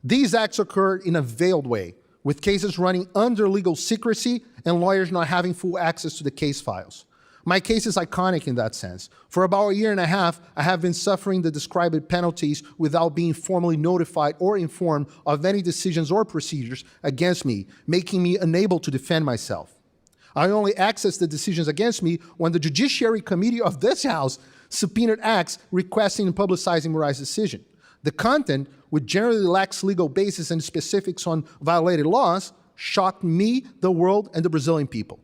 These acts occurred in a veiled way, with cases running under legal secrecy and lawyers not having full access to the case files. My case is iconic in that sense. For about a year and a half, I have been suffering the described penalties without being formally notified or informed of any decisions or procedures against me, making me unable to defend myself. I only access the decisions against me when the Judiciary Committee of this House subpoenaed acts requesting and publicizing Moraes' decision. The content, which generally lacks legal basis and specifics on violated laws, shocked me, the world, and the Brazilian people.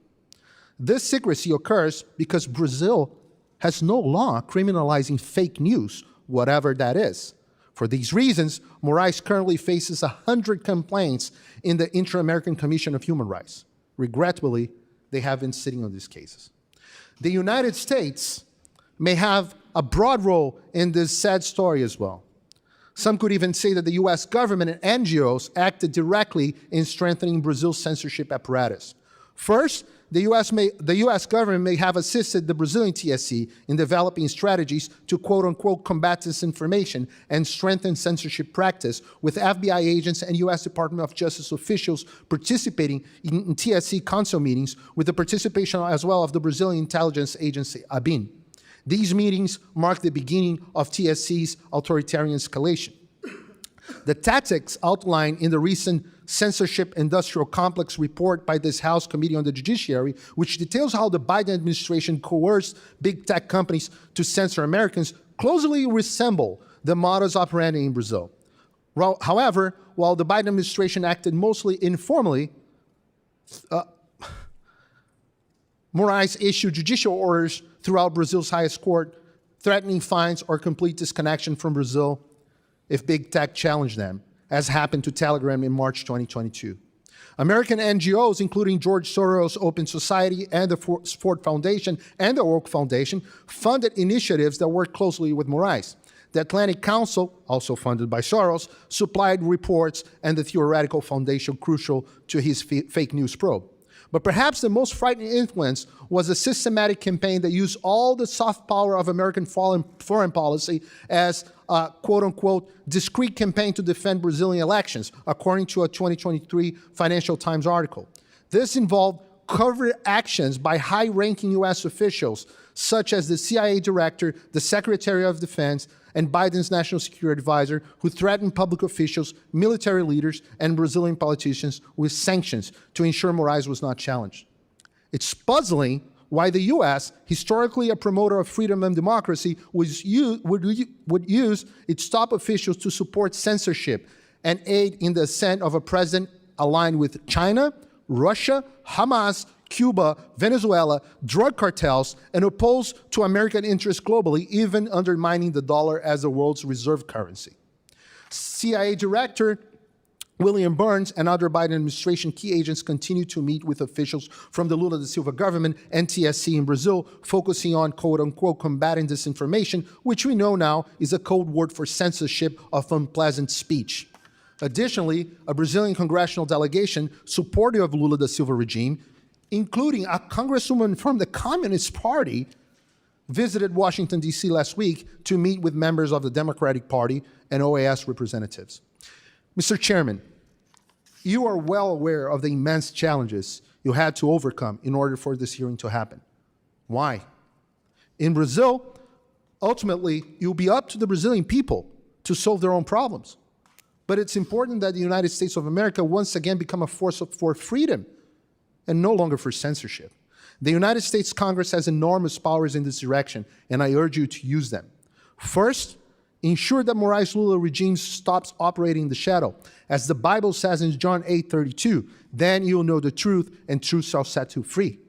This secrecy occurs because Brazil has no law criminalizing fake news, whatever that is. For these reasons, Moraes currently faces 100 complaints in the Inter-American Commission of Human Rights. Regrettably, they have been sitting on these cases. The United States may have a broad role in this sad story as well. Some could even say that the US government and NGOs acted directly in strengthening Brazil's censorship apparatus. First, the US government may have assisted the Brazilian TSC in developing strategies to quote-unquote combat disinformation and strengthen censorship practice, with FBI agents and US Department of Justice officials participating in TSC council meetings, with the participation as well of the Brazilian intelligence agency, ABIN. These meetings mark the beginning of TSC's authoritarian escalation. The tactics outlined in the recent Censorship Industrial Complex report by this House Committee on the Judiciary, which details how the Biden administration coerced big tech companies to censor Americans, closely resemble the modus operandi in Brazil. However, while the Biden administration acted mostly informally, Moraes issued judicial orders throughout Brazil's highest court, threatening fines or complete disconnection from Brazil if big tech challenged them, as happened to Telegram in March 2022. American NGOs, including George Soros' Open Society and the Ford Foundation and the Oak Foundation, funded initiatives that worked closely with Moraes. The Atlantic Council, also funded by Soros, supplied reports and the theoretical foundation crucial to his fake news probe. But perhaps the most frightening influence was a systematic campaign that used all the soft power of American foreign policy as a quote-unquote discreet campaign to defend Brazilian elections, according to a 2023 Financial Times article. This involved covert actions by high-ranking U.S. officials, such as the CIA director, the Secretary of Defense, and Biden's national security advisor, who threatened public officials, military leaders, and Brazilian politicians with sanctions to ensure Moraes was not challenged. It's puzzling why the U.S., historically a promoter of freedom and democracy, would use its top officials to support censorship and aid in the ascent of a president aligned with China, Russia, Hamas, Cuba, Venezuela, drug cartels, and opposed to American interests globally, even undermining the dollar as the world's reserve currency. CIA Director William Burns and other Biden administration key agents continue to meet with officials from the Lula da Silva government and TSC in Brazil, focusing on quote-unquote combating disinformation, which we know now is a code word for censorship of unpleasant speech. Additionally, a Brazilian congressional delegation supportive of Lula da Silva regime, including a congresswoman from the Communist Party, visited Washington, D.C. last week to meet with members of the Democratic Party and OAS representatives. Mr. Chairman, you are well aware of the immense challenges you had to overcome in order for this hearing to happen. Why? In Brazil, ultimately, it will be up to the Brazilian people to solve their own problems. But it's important that the United States of America once again become a force for freedom and no longer for censorship. The United States Congress has enormous powers in this direction, and I urge you to use them. First, ensure that Moraes Lula regime stops operating in the shadow. As the Bible says in John 8:32, then you'll know the truth, and truth shall set you free.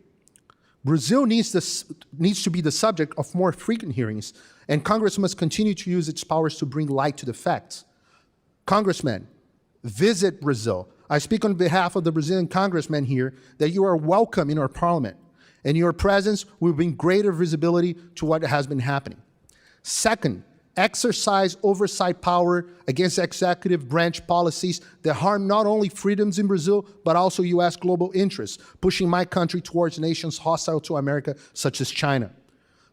Brazil needs to be the subject of more frequent hearings, and Congress must continue to use its powers to bring light to the facts. Congressmen, visit Brazil. I speak on behalf of the Brazilian congressmen here that you are welcome in our parliament, and your presence will bring greater visibility to what has been happening. Second, exercise oversight power against executive branch policies that harm not only freedoms in Brazil, but also U.S. global interests, pushing my country towards nations hostile to America, such as China.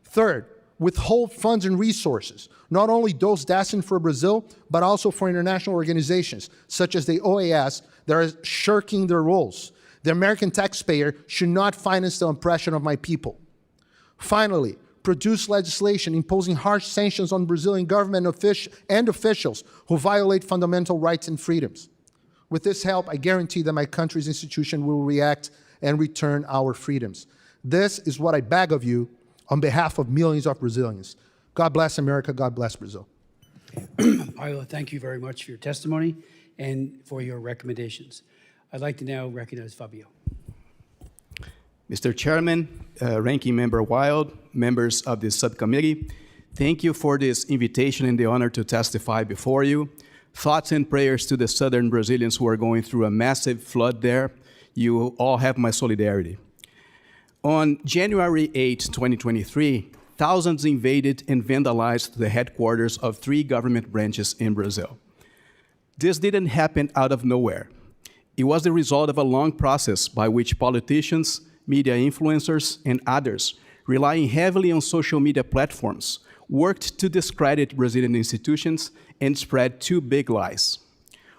Third, withhold funds and resources, not only those destined for Brazil, but also for international organizations, such as the OAS, that are shirking their roles. The American taxpayer should not finance the oppression of my people. Finally, produce legislation imposing harsh sanctions on Brazilian government and officials who violate fundamental rights and freedoms. With this help, I guarantee that my country's institution will react and return our freedoms. This is what I beg of you on behalf of millions of Brazilians. God bless America, God bless Brazil. Paolo, thank you very much for your testimony and for your recommendations. I'd like to now recognize Fabio. Mr. Chairman, Ranking Member Wild, members of the subcommittee, thank you for this invitation and the honor to testify before you. Thoughts and prayers to the southern Brazilians who are going through a massive flood there. You all have my solidarity. On January 8, 2023, thousands invaded and vandalized the headquarters of 3 government branches in Brazil. This didn't happen out of nowhere. It was the result of a long process by which politicians, media influencers, and others, relying heavily on social media platforms, worked to discredit Brazilian institutions and spread 2 big lies.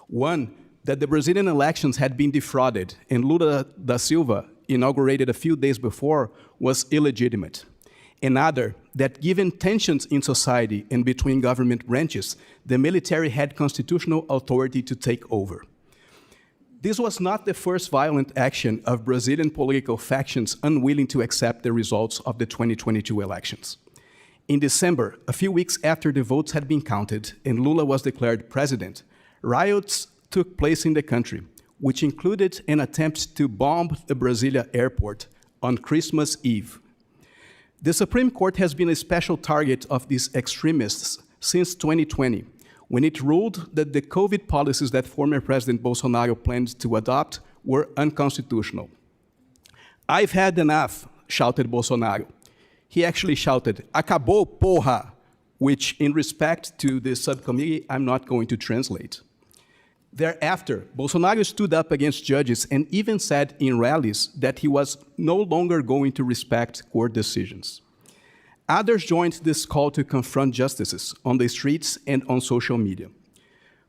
One, that the Brazilian elections had been defrauded and Lula da Silva, inaugurated a few days before, was illegitimate. Another, that given tensions in society and between government branches, the military had constitutional authority to take over. This was not the first violent action of Brazilian political factions unwilling to accept the results of the 2022 elections. In December, a few weeks after the votes had been counted and Lula was declared president, riots took place in the country, which included an attempt to bomb the Brasilia airport on Christmas Eve. The Supreme Court has been a special target of these extremists since 2020, when it ruled that the COVID policies that former President Bolsonaro planned to adopt were unconstitutional. "I've had enough," shouted Bolsonaro. He actually shouted, "Acabou, porra," which in respect to the subcommittee, I'm not going to translate. Thereafter, Bolsonaro stood up against judges and even said in rallies that he was no longer going to respect court decisions. Others joined this call to confront justices on the streets and on social media.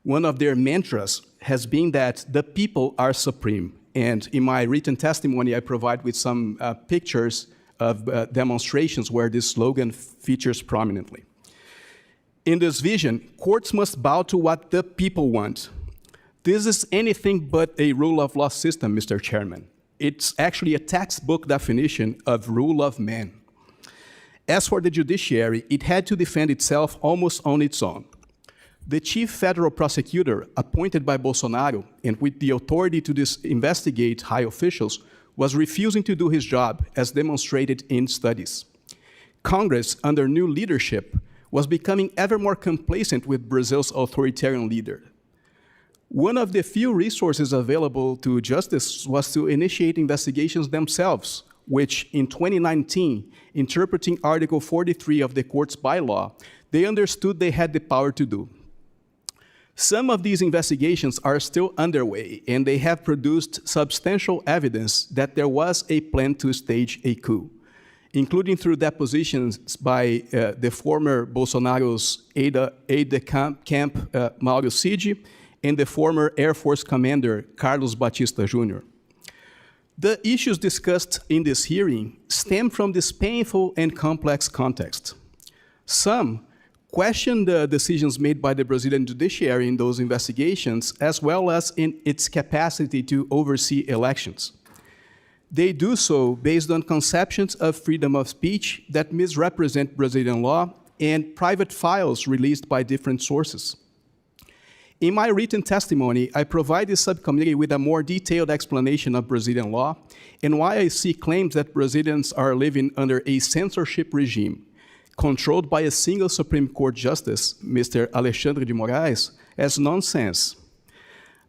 One of their mantras has been that the people are supreme. And in my written testimony, I provide with some pictures of demonstrations where this slogan features prominently. In this vision, courts must bow to what the people want. This is anything but a rule of law system, Mr. Chairman. It's actually a textbook definition of rule of man. As for the judiciary, it had to defend itself almost on its own. The chief federal prosecutor, appointed by Bolsonaro and with the authority to investigate high officials, was refusing to do his job, as demonstrated in studies. Congress, under new leadership, was becoming ever more complacent with Brazil's authoritarian leader. One of the few resources available to justice was to initiate investigations themselves, which in 2019, interpreting Article 43 of the court's bylaw, they understood they had the power to do. Some of these investigations are still underway, and they have produced substantial evidence that there was a plan to stage a coup, including through depositions by the former Bolsonaro's aide-de-camp Mauro Cid and the former Air Force commander Carlos Batista Jr. The issues discussed in this hearing stem from this painful and complex context. Some question the decisions made by the Brazilian judiciary in those investigations, as well as in its capacity to oversee elections. They do so based on conceptions of freedom of speech that misrepresent Brazilian law and private files released by different sources. In my written testimony, I provide the subcommittee with a more detailed explanation of Brazilian law and why I see claims that Brazilians are living under a censorship regime controlled by a single Supreme Court Justice, Mr. Alexandre de Moraes, as nonsense.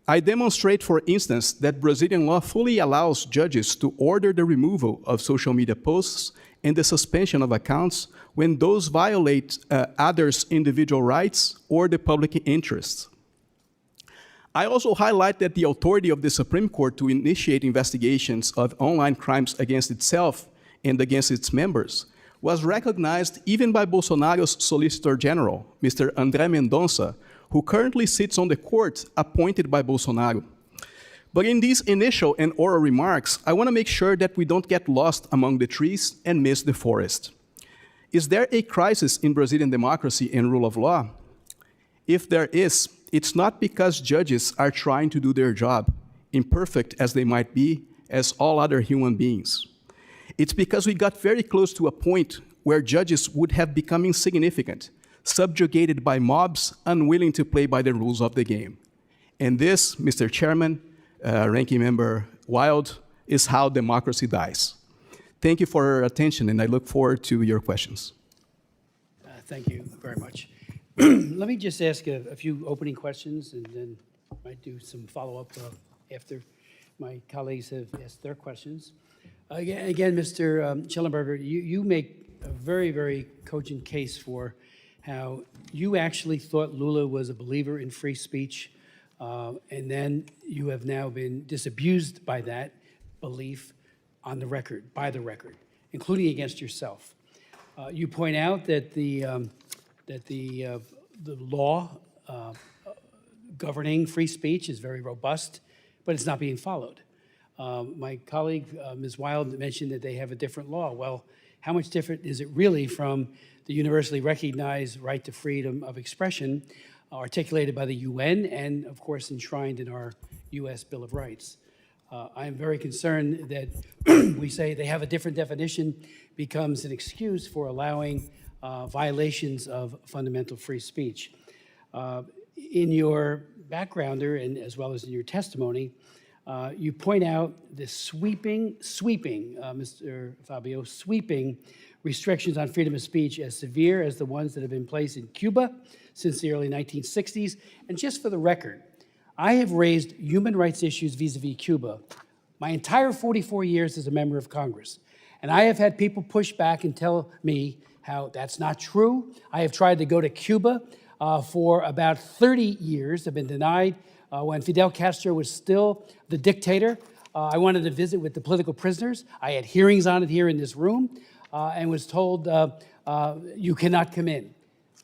I demonstrate, for instance, that Brazilian law fully allows judges to order the removal of social media posts and the suspension of accounts when those violate others' individual rights or the public interest. I also highlight that the authority of the Supreme Court to initiate investigations of online crimes against itself and against its members was recognized even by Bolsonaro's Solicitor General, Mr. André Mendonça, who currently sits on the court appointed by Bolsonaro. But in these initial and oral remarks, I want to make sure that we don't get lost among the trees and miss the forest. Is there a crisis in Brazilian democracy and rule of law? If there is, it's not because judges are trying to do their job, imperfect as they might be, as all other human beings. It's because we got very close to a point where judges would have become insignificant, subjugated by mobs unwilling to play by the rules of the game. And this, Mr. Chairman, Ranking Member Wild, is how democracy dies. Thank you for your attention, and I look forward to your questions. Thank you very much. Let me just ask a few opening questions, and then I might do some follow-up after my colleagues have asked their questions. Again, Mr. Schellenberger, you make a very, very cogent case for how you actually thought Lula was a believer in free speech, and then you have now been disabused by that belief on the record, by the record, including against yourself. You point out that the law governing free speech is very robust, but it's not being followed. My colleague, Ms. Wild, mentioned that they have a different law. Well, how much different is it really from the universally recognized right to freedom of expression articulated by the UN and, of course, enshrined in our US Bill of Rights? I am very concerned that we say they have a different definition becomes an excuse for allowing violations of fundamental free speech. In your backgrounder, and as well as in your testimony, you point out the sweeping, Mr. Fabio, sweeping restrictions on freedom of speech as severe as the ones that have been placed in Cuba since the early 1960s. And just for the record, I have raised human rights issues vis-a-vis Cuba my entire 44 years as a member of Congress. And I have had people push back and tell me how that's not true. I have tried to go to Cuba for about 30 years. I've been denied when Fidel Castro was still the dictator. I wanted to visit with the political prisoners. I had hearings on it here in this room and was told, you cannot come in.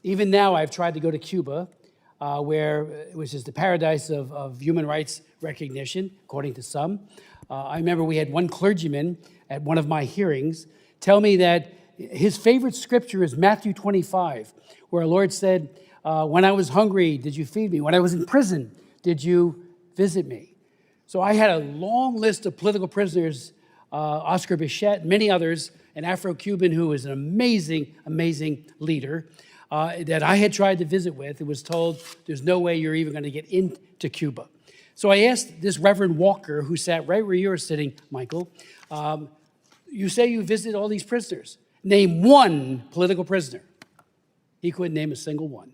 Even now, I've tried to go to Cuba, which is the paradise of human rights recognition, according to some. I remember we had one clergyman at one of my hearings tell me that his favorite scripture is Matthew 25, where our Lord said, when I was hungry, did you feed me? When I was in prison, did you visit me? So I had a long list of political prisoners, Oscar Bichette, many others, an Afro-Cuban who was an amazing, amazing leader that I had tried to visit with and was told there's no way you're even going to get into Cuba. So I asked this Reverend Walker, who sat right where you're sitting, Michael, you say you visited all these prisoners. Name one political prisoner. He couldn't name a single one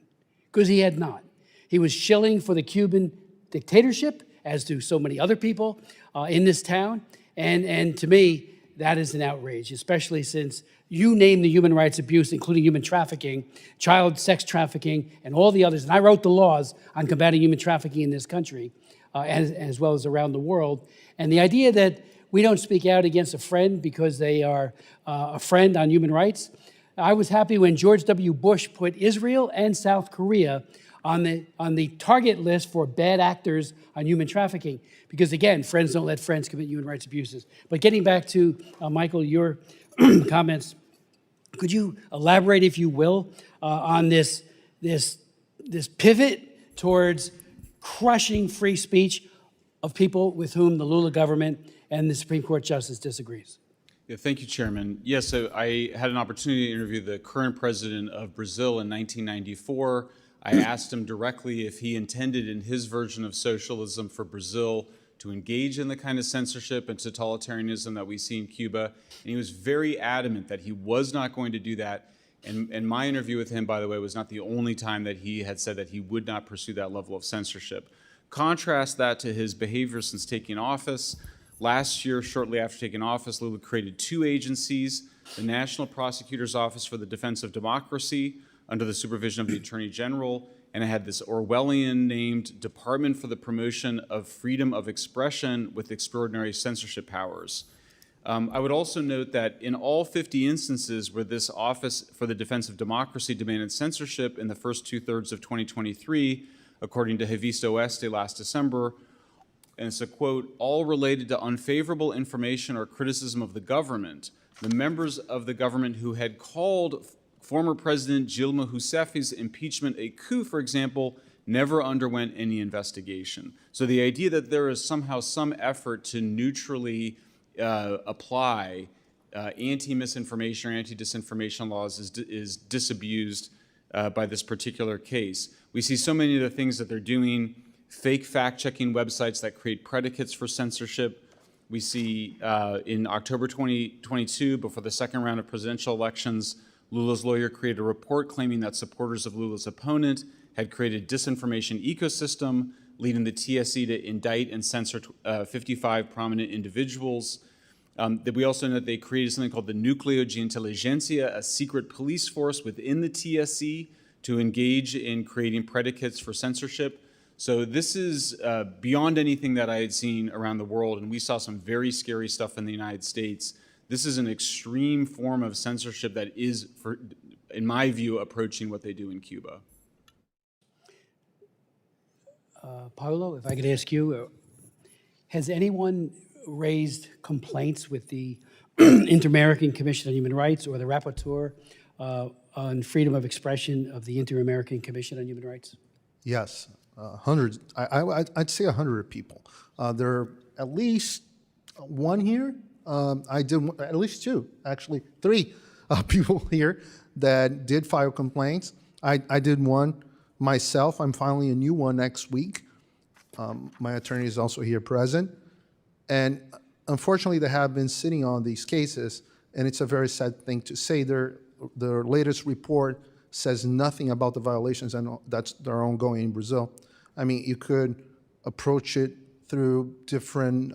because he had not. He was shilling for the Cuban dictatorship, as do so many other people in this town. And to me, that is an outrage, especially since you named the human rights abuse, including human trafficking, child sex trafficking, and all the others. And I wrote the laws on combating human trafficking in this country, as well as around the world. And the idea that we don't speak out against a friend because they are a friend on human rights. I was happy when George W. Bush put Israel and South Korea on the target list for bad actors on human trafficking. Because again, friends don't let friends commit human rights abuses. But getting back to, Michael, your comments, could you elaborate, if you will, on this pivot towards crushing free speech of people with whom the Lula government and the Supreme Court Justice disagrees? Yeah, thank you, Chairman. Yes, so I had an opportunity to interview the current president of Brazil in 1994. I asked him directly if he intended in his version of socialism for Brazil to engage in the kind of censorship and totalitarianism that we see in Cuba. And he was very adamant that he was not going to do that. And my interview with him, by the way, was not the only time that he had said that he would not pursue that level of censorship. Contrast that to his behavior since taking office. Last year, shortly after taking office, Lula created two agencies, the National Prosecutor's Office for the Defense of Democracy, under the supervision of the Attorney General, and it had this Orwellian-named Department for the Promotion of Freedom of Expression with extraordinary censorship powers. I would also note that in all 50 instances where this Office for the Defense of Democracy demanded censorship in the first two-thirds of 2023, according to Revista Oeste last December, and it's a quote, all related to unfavorable information or criticism of the government, the members of the government who had called former President Dilma Rousseff's impeachment a coup, for example, never underwent any investigation. So the idea that there is somehow some effort to neutrally apply anti-misinformation or anti-disinformation laws is disabused by this particular case. We see so many of the things that they're doing, fake fact-checking websites that create predicates for censorship. We see in October 2022, before the second round of presidential elections, Lula's lawyer created a report claiming that supporters of Lula's opponent had created a disinformation ecosystem, leading the TSE to indict and censor 55 prominent individuals. That we also know that they created something called the Núcleo de Inteligência, a secret police force within the TSE to engage in creating predicates for censorship. So this is beyond anything that I had seen around the world, and we saw some very scary stuff in the United States. This is an extreme form of censorship that is, in my view, approaching what they do in Cuba. Paulo, if I could ask you, has anyone raised complaints with the Inter-American Commission on Human Rights or the rapporteur on freedom of expression of the Inter-American Commission on Human Rights? Yes, hundreds. I'd say 100 people. There are at least one here. I did at least two, actually, three people here that did file complaints. I did one myself. I'm filing a new one next week. My attorney is also here present. And unfortunately, they have been sitting on these cases, and it's a very sad thing to say. Their latest report says nothing about the violations that are ongoing in Brazil. I mean, you could approach it through different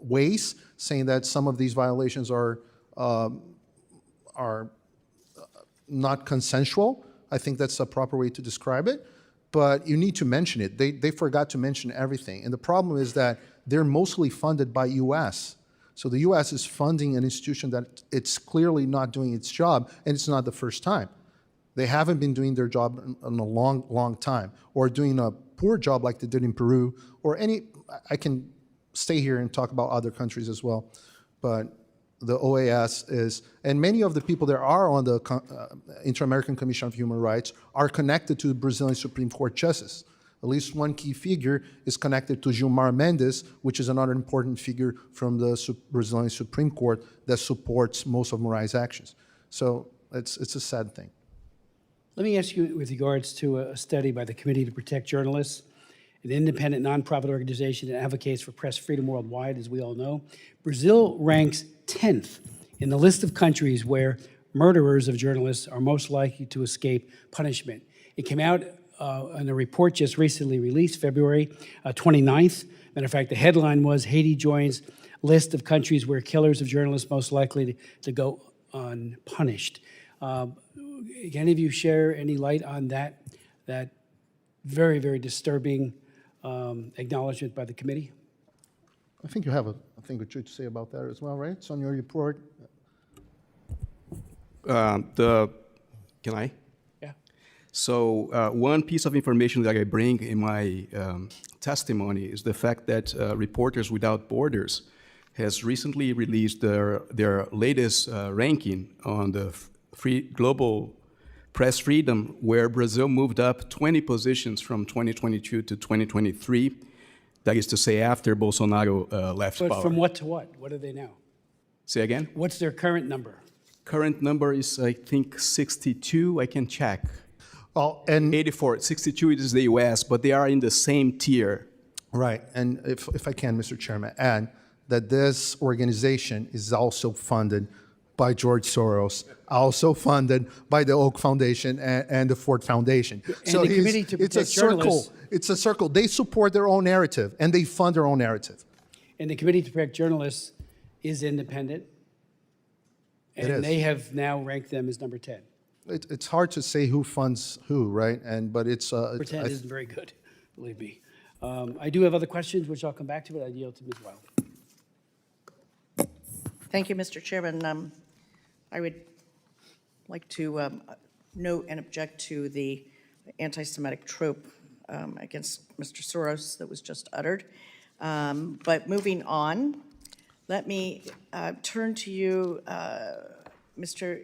ways, saying that some of these violations are not consensual. I think that's a proper way to describe it. But you need to mention it. They forgot to mention everything. And the problem is that they're mostly funded by U.S. So the U.S. is funding an institution that it's clearly not doing its job, and it's not the first time. They haven't been doing their job in a long, long time, or doing a poor job like they did in Peru, or I can stay here and talk about other countries as well. But the OAS is, and many of the people that are on the Inter-American Commission of Human Rights are connected to the Brazilian Supreme Court justice. At least one key figure is connected to Gilmar Mendes, which is another important figure from the Brazilian Supreme Court that supports most of Moraes' actions. So it's a sad thing. Let me ask you with regards to a study by the Committee to Protect Journalists, an independent nonprofit organization that advocates for press freedom worldwide, as we all know. Brazil ranks 10th in the list of countries where murderers of journalists are most likely to escape punishment. It came out in a report just recently released, February 29th. Matter of fact, the headline was, Haiti joins list of countries where killers of journalists most likely to go unpunished. Can any of you share any light on that very, very disturbing acknowledgement by the committee? I think you have a thing or two to say about that as well, right? It's on your report. Can I? Yeah. So one piece of information that I bring in my testimony is the fact that Reporters Without Borders has recently released their latest ranking on the global press freedom, where Brazil moved up 20 positions from 2022 to 2023. That is to say, after Bolsonaro left But power. from what to what? What are they now? Say again? What's their current number? Current number is, I think, 62. I can check. Well, and 84. 62 is the U.S., but they are in the same tier. right, and if I can, Mr. Chairman, add that this organization is also funded by George Soros, also funded by the Oak Foundation and the Ford Foundation. And the Committee to it's a Protect circle. Journalists. It's a circle. They support their own narrative and they fund their own narrative. And the Committee to Protect Journalists is independent. It And is. they have now ranked them as number 10. It's hard to say who funds who, right? But it's Number 10 isn't very good, believe me. I do have other questions, which I'll come back to, but I yield to Ms. Wild. Thank you, Mr. Chairman. I would like to note and object to the anti-Semitic trope against Mr. Soros that was just uttered. But moving on, let me turn to you, Mr.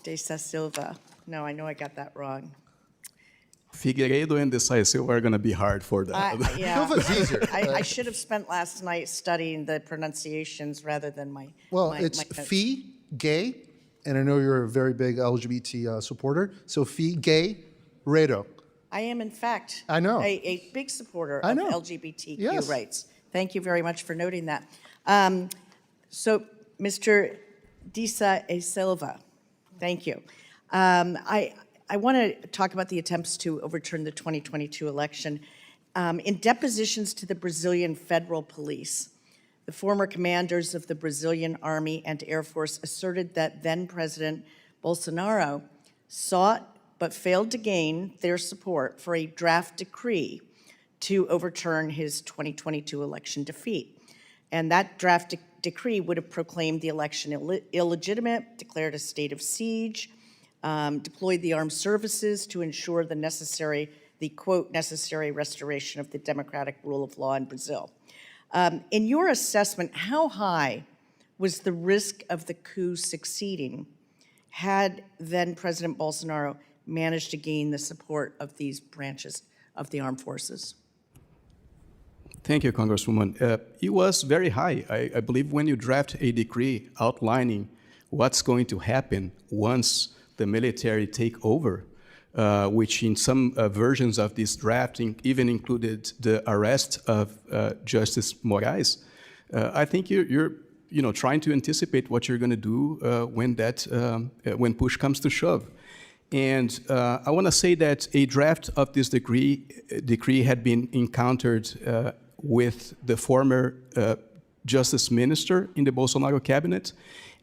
De Silva. No, I know I got that wrong. Figueiredo and De Silva are going to be hard for that. Yeah. Silva's easier. I should have spent last night studying the pronunciations rather than my. Well, my it's notes. Fee Gay, and I know you're a very big LGBT supporter. So Fee Gay Redo. I am, in fact, I know. a big supporter I of know. LGBTQ Yes. rights. Thank you very much for noting that. So, Mr. Disa E. Silva, thank you. I want to talk about the attempts to overturn the 2022 election. In depositions to the Brazilian Federal Police, the former commanders of the Brazilian Army and Air Force asserted that then-President Bolsonaro sought but failed to gain their support for a draft decree to overturn his 2022 election defeat. And that draft decree would have proclaimed the election illegitimate, declared a state of siege, deployed the armed services to ensure the quote, necessary restoration of the democratic rule of law in Brazil. In your assessment, how high was the risk of the coup succeeding had then President Bolsonaro managed to gain the support of these branches of the armed forces? Thank you, Congresswoman. It was very high. I believe when you draft a decree outlining what's going to happen once the military take over, which in some versions of this drafting even included the arrest of Justice Moraes, I think you're trying to anticipate what you're going to do when push comes to shove. And I want to say that a draft of this decree had been encountered with the former Justice Minister in the Bolsonaro cabinet,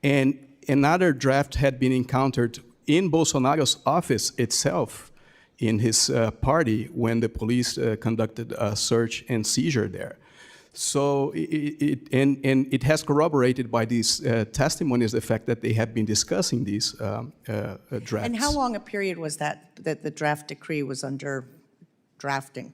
and another draft had been encountered in Bolsonaro's office itself, in his party, when the police conducted a search and seizure there. So it has corroborated by these testimonies the fact that they have been discussing these drafts. And how long a period was that the draft decree was under drafting?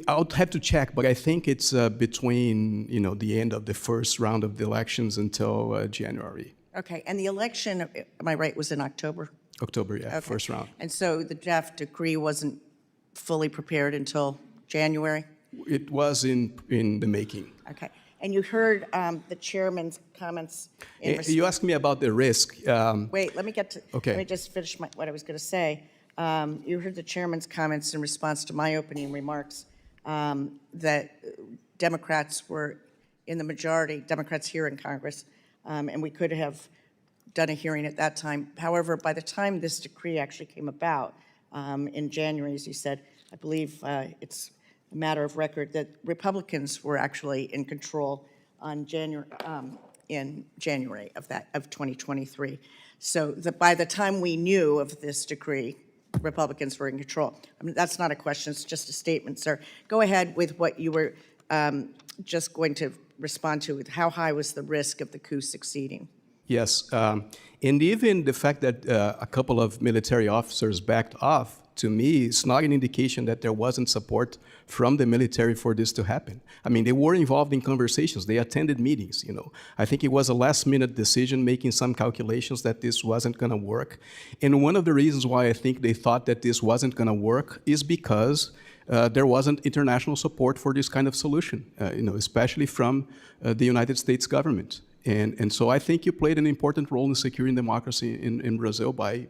I'll have to check, but I think it's between the end of the first round of the elections until January. Okay, and the election, am I right, was in October? October, yeah, Okay. first round. And so the draft decree wasn't fully prepared until January? It was in the making. Okay, and you heard the chairman's comments in response. You asked me about the risk. Wait, let me get to, Okay. let me just finish what I was going to say. You heard the chairman's comments in response to my opening remarks that Democrats were in the majority, Democrats here in Congress, and we could have done a hearing at that time. However, by the time this decree actually came about in January, as you said, I believe it's a matter of record that Republicans were actually in control on in January of 2023. So by the time we knew of this decree, Republicans were in control. I mean, that's not a question, it's just a statement, sir. Go ahead with what you were just going to respond to. How high was the risk of the coup succeeding? Yes, and even the fact that a couple of military officers backed off, to me, it's not an indication that there wasn't support from the military for this to happen. I mean, they were involved in conversations, they attended meetings, I think it was a last-minute decision, making some calculations that this wasn't going to work. And one of the reasons why I think they thought that this wasn't going to work is because there wasn't international support for this kind of solution, especially from the United States government. And so I think you played an important role in securing democracy in Brazil by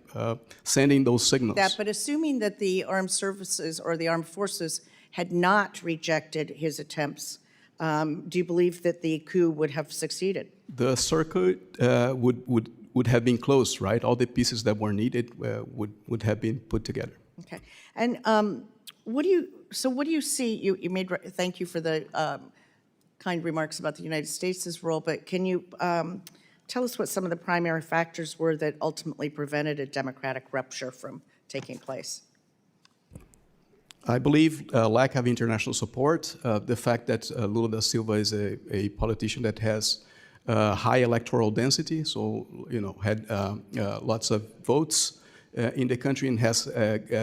sending those signals. But assuming that the armed services or the armed forces had not rejected his attempts, do you believe that the coup would have succeeded? The circuit would have been closed, right? All the pieces that were needed would have been put together. Okay. And what do you see? You made. Thank you for the kind remarks about the United States' role, but can you tell us what some of the primary factors were that ultimately prevented a democratic rupture from taking place? I believe lack of international support, the fact that Lula da Silva is a politician that has high electoral density, so had lots of votes in the country and has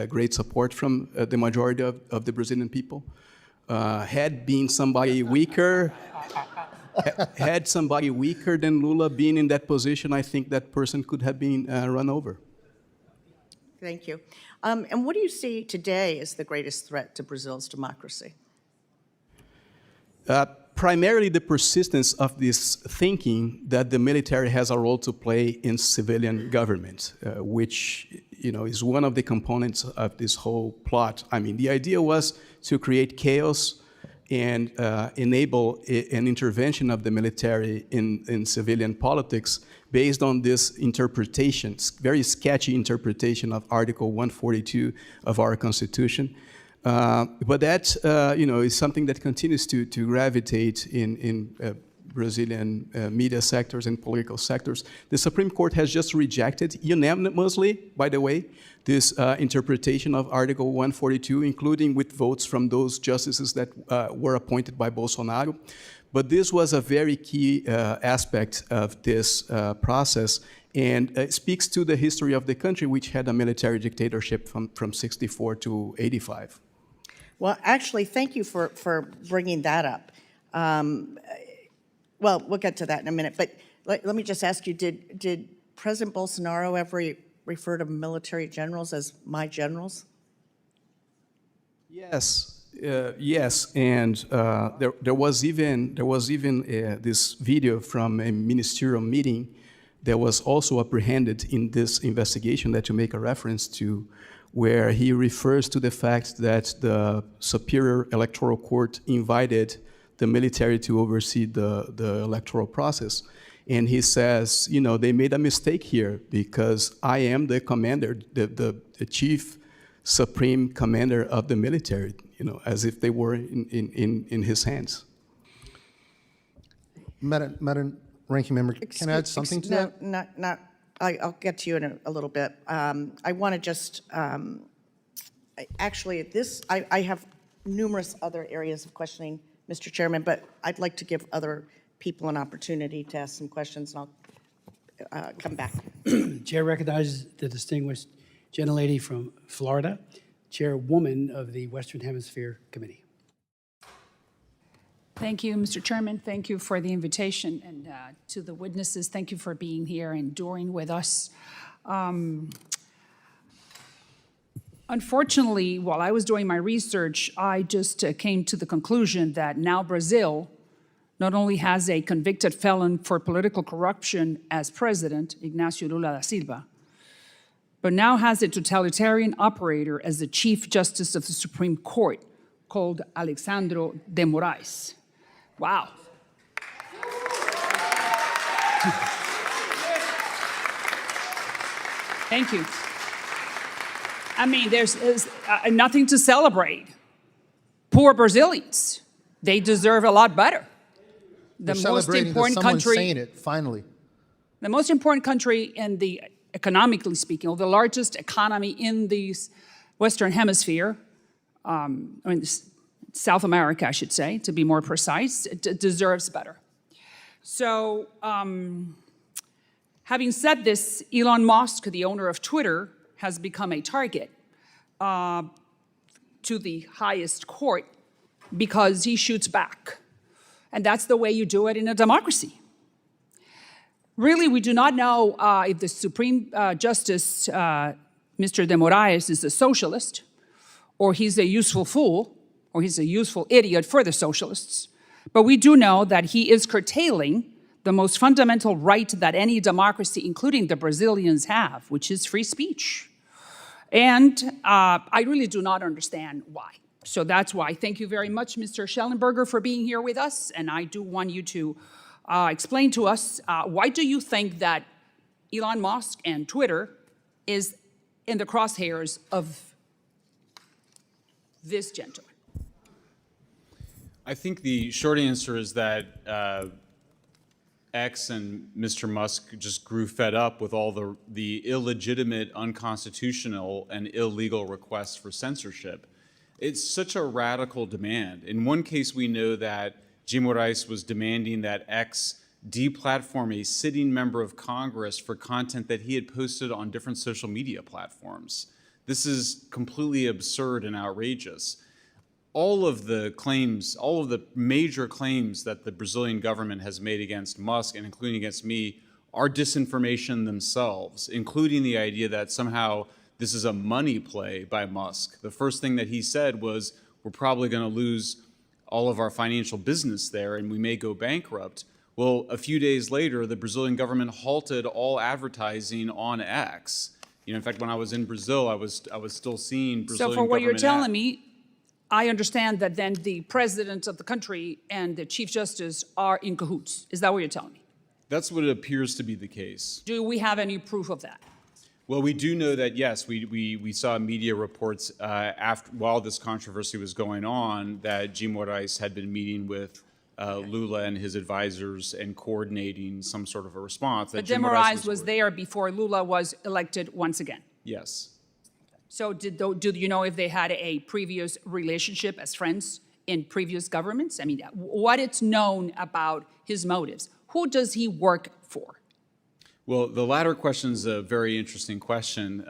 great support from the majority of the Brazilian people. Had been somebody weaker, had somebody weaker than Lula being in that position, I think that person could have been run over. Thank you. And what do you see today as the greatest threat to Brazil's democracy? Primarily the persistence of this thinking that the military has a role to play in civilian government, which is one of the components of this whole plot. I mean, the idea was to create chaos and enable an intervention of the military in civilian politics based on this interpretation, very sketchy interpretation of Article 142 of our Constitution. But that, is something that continues to gravitate in Brazilian media sectors and political sectors. The Supreme Court has just rejected unanimously, by the way, this interpretation of Article 142, including with votes from those justices that were appointed by Bolsonaro. But this was a very key aspect of this process, and it speaks to the history of the country, which had a military dictatorship from 64 to 85. Well, actually, thank you for bringing that up. Well, we'll get to that in a minute, but let me just ask you, did President Bolsonaro ever refer to military generals as my generals? Yes. Yes, and there was even this video from a ministerial meeting that was also apprehended in this investigation that you make a reference to, where he refers to the fact that the Superior Electoral Court invited the military to oversee the electoral process. And he says, they made a mistake here because I am the commander, the chief supreme commander of the military, as if they were in his hands. Madam Ranking Member, can I add something to that? No, I'll get to you in a little bit. I want to just, actually, I have numerous other areas of questioning, Mr. Chairman, but I'd like to give other people an opportunity to ask some questions, and I'll come back. Chair recognizes the distinguished gentlelady from Florida, chairwoman of the Western Hemisphere Committee. Thank you, Mr. Chairman. Thank you for the invitation. And to the witnesses, thank you for being here and enduring with us. Unfortunately, while I was doing my research, I just came to the conclusion that now Brazil not only has a convicted felon for political corruption as president, Ignacio Lula da Silva, but now has a totalitarian operator as the Chief Justice of the Supreme Court called Alexandre de Moraes. Wow. Thank you. I mean, there's nothing to celebrate. Poor Brazilians, they deserve a lot better. The most important country, saying it, finally. The most important country in the, economically speaking, or the largest economy in the Western Hemisphere, South America, I should say, to be more precise, it deserves better. So, having said this, Elon Musk, the owner of Twitter, has become a target to the highest court because he shoots back. And that's the way you do it in a democracy. Really, we do not know if the Supreme Justice, Mr. de Moraes, is a socialist or he's a useful fool, or he's a useful idiot for the socialists. But we do know that he is curtailing the most fundamental right that any democracy, including the Brazilians, have, which is free speech. And I really do not understand why. So that's why. Thank you very much, Mr. Schellenberger, for being here with us. And I do want you to explain to us, why do you think that Elon Musk and Twitter is in the crosshairs of this gentleman? I think the short answer is that X and Mr. Musk just grew fed up with all the illegitimate, unconstitutional, and illegal requests for censorship. It's such a radical demand. In one case, we know that Jim Moraes was demanding that X deplatform a sitting member of Congress for content that he had posted on different social media platforms. This is completely absurd and outrageous. All of the claims, all of the major claims that the Brazilian government has made against Musk and including against me are disinformation themselves, including the idea that somehow this is a money play by Musk. The first thing that he said was, we're probably going to lose all of our financial business there and we may go bankrupt. Well, a few days later, the Brazilian government halted all advertising on X. In fact, when I was in Brazil, I was still seeing Brazilian So for what you're government telling me, I understand that then the president of the country and the chief justice are in cahoots. Is that what you're telling me? That's what it appears to be the case. Do we have any proof of that? Well, we do know that, yes, we saw media reports while this controversy was going on that Jim Moraes had been meeting with Lula and his advisors and coordinating some sort of a response. But Jim Moraes was there before Lula was elected once again. Yes. So do you know if they had a previous relationship as friends in previous governments? I mean, what is known about his motives? Who does he work for? Well, the latter question is a very interesting question,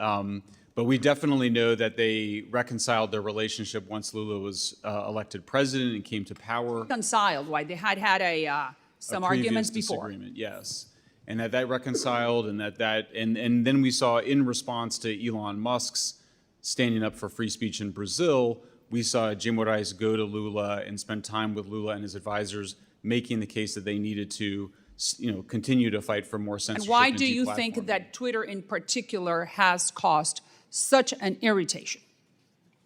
but we definitely know that they reconciled their relationship once Lula was elected president and came to power. Reconciled, why? They had some arguments before. Disagreement, yes. And that reconciled, and and then we saw in response to Elon Musk's standing up for free speech in Brazil, we saw Jim Moraes go to Lula and spend time with Lula and his advisors, making the case that they needed to, continue to fight for more censorship. And why do you think that Twitter in particular has caused such an irritation?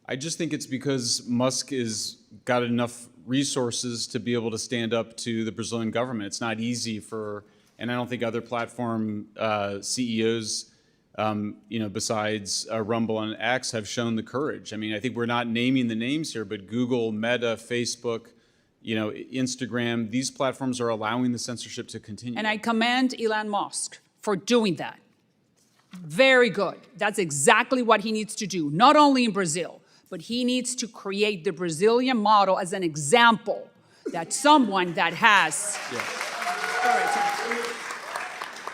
I just think it's because Musk has got enough resources to be able to stand up to the Brazilian government. It's not easy and I don't think other platform CEOs besides Rumble and X have shown the courage. I mean, I think we're not naming the names here, but Google, Meta, Facebook, Instagram, these platforms are allowing the censorship to continue. And I commend Elon Musk for doing that. Very good. That's exactly what he needs to do, not only in Brazil, but he needs to create the Brazilian model as an example that someone that has... Yeah.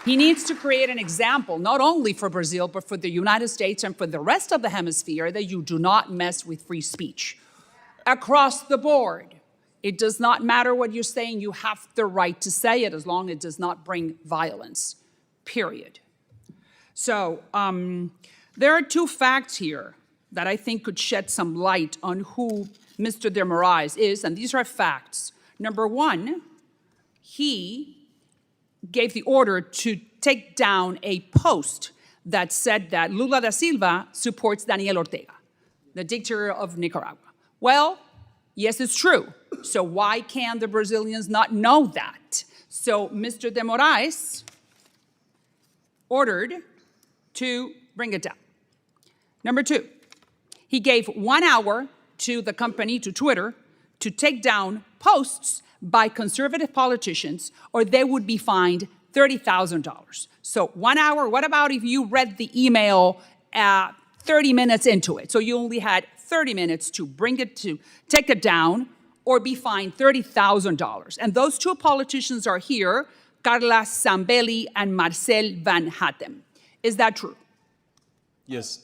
He needs to create an example, not only for Brazil, but for the United States and for the rest of the hemisphere, that you do not mess with free speech. Across the board, it does not matter what you're saying, you have the right to say it as long as it does not bring violence, period. So there are two facts here that I think could shed some light on who Mr. de Moraes is, and these are facts. Number one, he gave the order to take down a post that said that Lula da Silva supports Daniel Ortega, the dictator of Nicaragua. Well, yes, it's true. So why can the Brazilians not know that? So Mr. de Moraes ordered to bring it down. Number two, he gave 1 hour to the company, to Twitter, to take down posts by conservative politicians, or they would be fined $30,000. So 1 hour, what about if you read the email 30 minutes into it? So you only had 30 minutes to take it down, or be fined $30,000. And those two politicians are here, Carla Zambelli and Marcel Van Hatten. Is that true? Yes.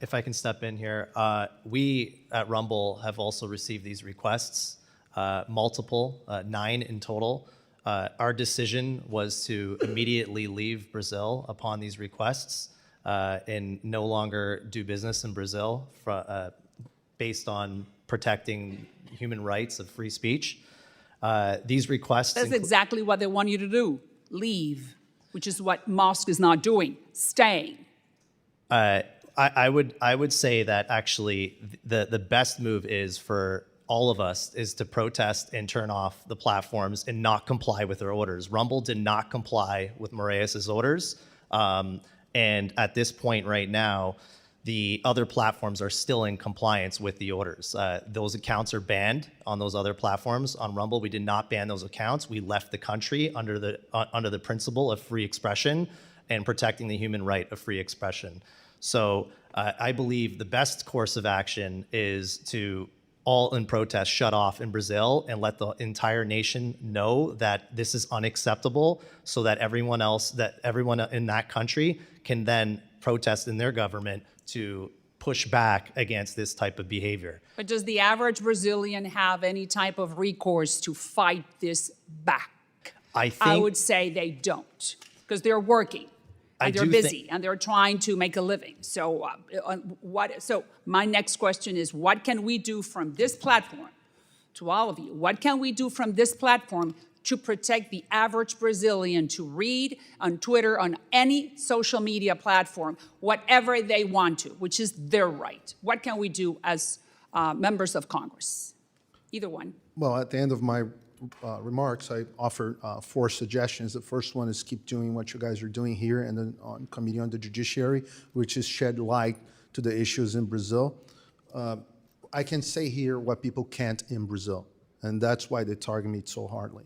If I can step in here, we at Rumble have also received these requests, multiple, 9 in total. Our decision was to immediately leave Brazil upon these requests. and no longer do business in Brazil based on protecting human rights of free speech. These requests... That's exactly what they want you to do, leave, which is what Musk is not doing, staying. I would say that actually the best move is for all of us is to protest and turn off the platforms and not comply with their orders. Rumble did not comply with Moraes' orders. And at this point right now, the other platforms are still in compliance with the orders. Those accounts are banned on those other platforms. On Rumble, we did not ban those accounts. We left the country under the principle of free expression and protecting the human right of free expression. So I believe the best course of action is to all in protest shut off in Brazil and let the entire nation know that this is unacceptable, so that everyone in that country can then protest in their government to push back against this type of behavior. But does the average Brazilian have any type of recourse to fight this back? I would say they don't, because they're working. And they're busy, and they're trying to make a living. So so my next question is, what can we do from this platform, to all of you, what can we do from this platform to protect the average Brazilian to read on Twitter, on any social media platform, whatever they want to, which is their right? What can we do as members of Congress? Either one. Well, at the end of my remarks, I offer 4 suggestions. The first one is keep doing what you guys are doing here and then on Committee on the Judiciary, which is shed light to the issues in Brazil. I can say here what people can't in Brazil, and that's why they target me so hardly.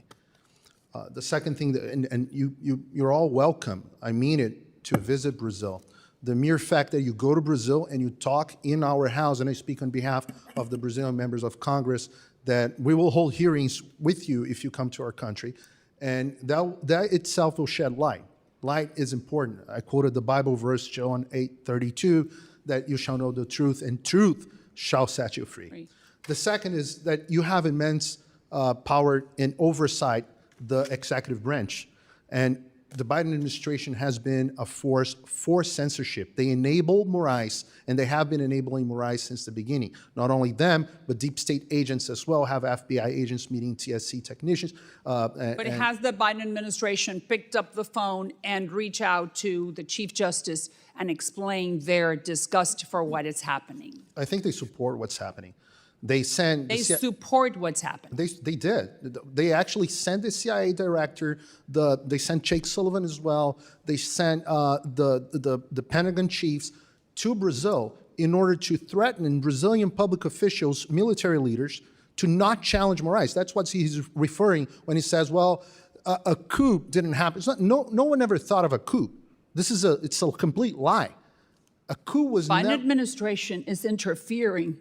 The second thing, and you're all welcome, I mean it, to visit Brazil. The mere fact that you go to Brazil and you talk in our house, and I speak on behalf of the Brazilian members of Congress, that we will hold hearings with you if you come to our country, and that itself will shed light. Light is important. I quoted the Bible verse, John 8:32, that you shall know the truth, and truth shall set you free. Right. The second is that you have immense power in oversight the executive branch, and the Biden administration has been a force for censorship. They enable Moraes, and they have been enabling Moraes since the beginning. Not only them, but deep state agents as well, have FBI agents meeting TSC technicians. But has the Biden administration picked up the phone and reached out to the Chief Justice and explained their disgust for what is happening? I think they support what's happening. They support what's happening. They did. They actually sent the CIA director. They sent Jake Sullivan as well. They sent the Pentagon chiefs to Brazil in order to threaten Brazilian public officials, military leaders, to not challenge Moraes. That's what he's referring when he says, "Well, a coup didn't happen." It's not, no one ever thought of a coup. It's a complete lie. A coup was Biden administration is interfering.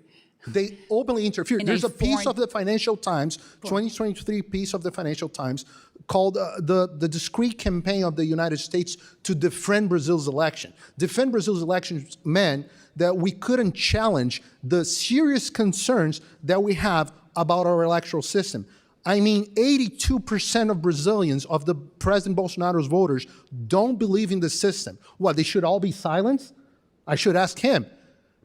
They openly interfered. There's a piece of the Financial Times, 2023 piece of the Financial Times, called the discreet campaign of the United States to defend Brazil's election. Defend Brazil's election meant that we couldn't challenge the serious concerns that we have about our electoral system. I mean, 82% of Brazilians, of the President Bolsonaro's voters, don't believe in the system. What, they should all be silenced? I should ask him.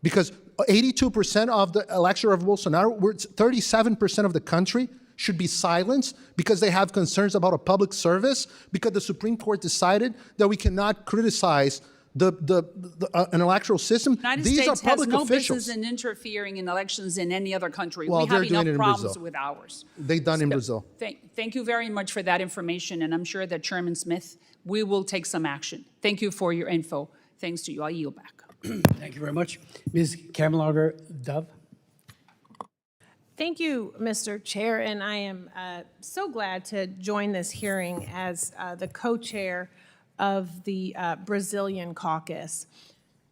Because 82% of the electorate of Bolsonaro, 37% of the country should be silenced because they have concerns about a public service, because the Supreme Court decided that we cannot criticize an electoral system. These are public officials. The United States has no business in interfering in elections in any other country. Well, we have enough problems with ours. They've done in Brazil. Thank you very much for that information, and I'm sure that Chairman Smith, we will take some action. Thank you for your info. Thanks to you. I'll yield back. Thank you very much. Ms. Kamalager-Dove. Thank you, Mr. Chair, and I am so glad to join this hearing as the co-chair of the Brazilian caucus.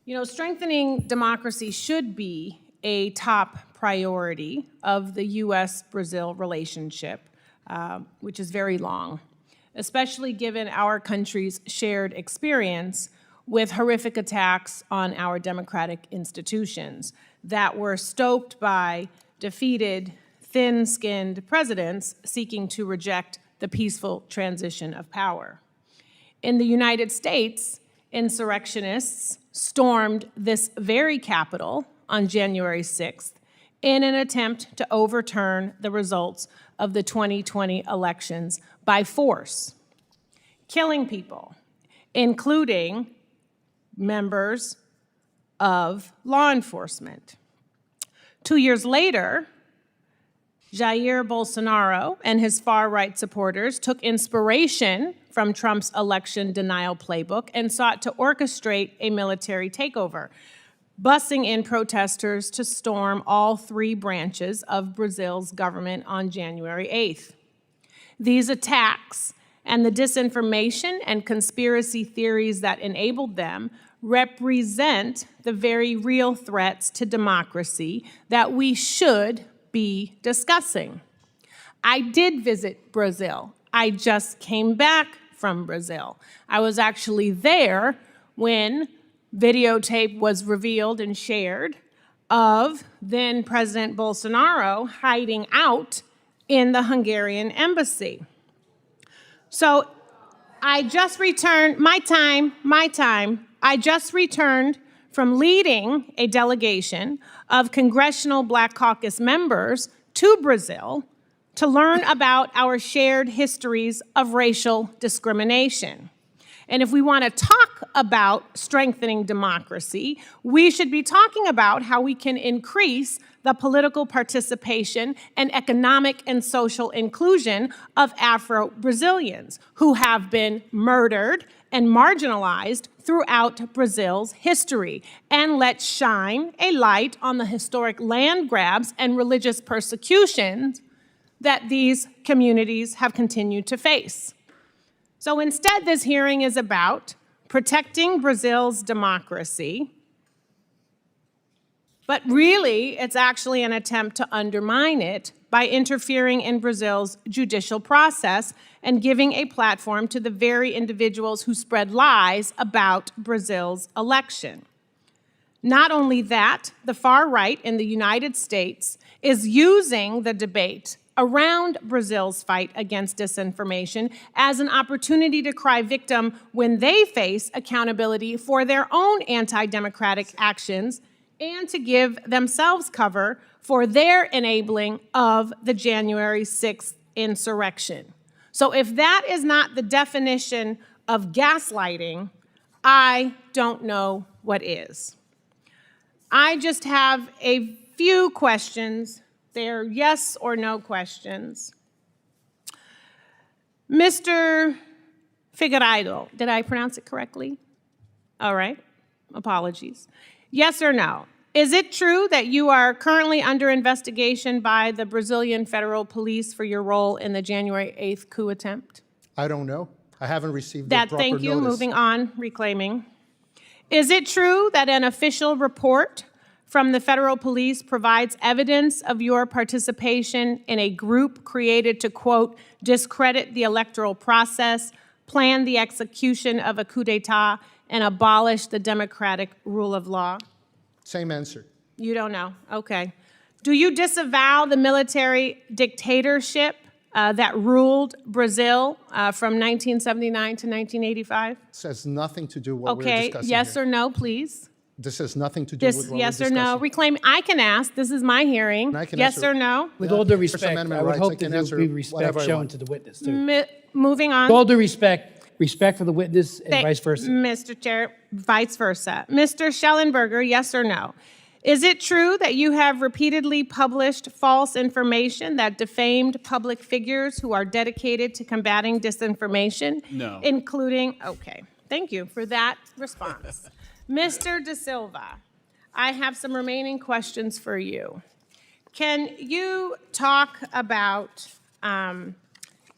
You know, strengthening democracy should be a top priority of the U.S.-Brazil relationship, which is very long, especially given our country's shared experience with horrific attacks on our democratic institutions that were stoked by defeated, thin-skinned presidents seeking to reject the peaceful transition of power. In the United States, insurrectionists stormed this very Capitol on January 6th in an attempt to overturn the results of the 2020 elections by force, killing people, including members of law enforcement. 2 years later, Jair Bolsonaro and his far-right supporters took inspiration from Trump's election denial playbook and sought to orchestrate a military takeover, bussing in protesters to storm all three branches of Brazil's government on January 8th. These attacks and the disinformation and conspiracy theories that enabled them represent the very real threats to democracy that we should be discussing. I did visit Brazil. I just came back from Brazil. I was actually there when videotape was revealed and shared of then President Bolsonaro hiding out in the Hungarian embassy. So I just returned, my time. I just returned from leading a delegation of Congressional Black Caucus members to Brazil to learn about our shared histories of racial discrimination. And if we want to talk about strengthening democracy, we should be talking about how we can increase the political participation and economic and social inclusion of Afro-Brazilians who have been murdered and marginalized throughout Brazil's history. And let's shine a light on the historic land grabs and religious persecutions that these communities have continued to face. So instead, this hearing is about protecting Brazil's democracy, but really, it's actually an attempt to undermine it by interfering in Brazil's judicial process and giving a platform to the very individuals who spread lies about Brazil's election. Not only that, the far right in the United States is using the debate around Brazil's fight against disinformation as an opportunity to cry victim when they face accountability for their own anti-democratic actions and to give themselves cover for their enabling of the January 6th insurrection. So if that is not the definition of gaslighting, I don't know what is. I just have a few questions. They're yes or no questions. Mr. Figueiredo, did I pronounce it correctly? All right, apologies. Yes or no? Is it true that you are currently under investigation by the Brazilian Federal Police for your role in the January 8th coup attempt? I don't know. I haven't received the proper Thank you, notice. moving on, reclaiming. Is it true that an official report from the federal police provides evidence of your participation in a group created to, quote, discredit the electoral process, plan the execution of a coup d'etat, and abolish the democratic rule of law? Same answer. You don't know, okay. Do you disavow the military dictatorship that ruled Brazil from 1979 to 1985? This has nothing to do with what we're Okay, discussing yes here. or no, please? This has nothing to do with what Yes we're or discussing. no? Reclaim, I can ask, this is my hearing. And I can Yes answer. or no? With all due First respect, Amendment I would rights, I hope that can there answer would be respect whatever I shown want. to the witness, too. Moving on. With all due respect for the witness and vice versa. Mr. Chair, vice versa. Mr. Schellenberger, yes or no? Is it true that you have repeatedly published false information that defamed public figures who are dedicated to combating disinformation? No. Including, okay, thank you for that response. Mr. De Silva, I have some remaining questions for you. Can you talk about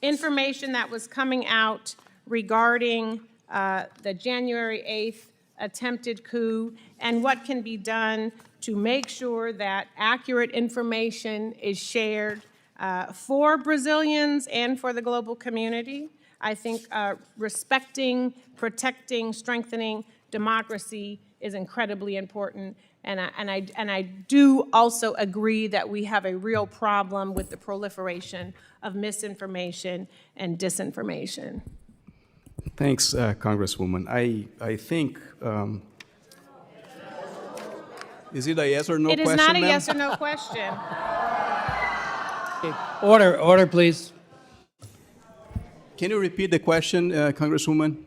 information that was coming out regarding the January 8th attempted coup and what can be done to make sure that accurate information is shared for Brazilians and for the global community? I think respecting, protecting, strengthening democracy is incredibly important. And I do also agree that we have a real problem with the proliferation of misinformation and disinformation. Thanks, Congresswoman. I think Is it a yes or no It question, is not a ma'am? yes or no question. Order, please. Can you repeat the question, Congresswoman?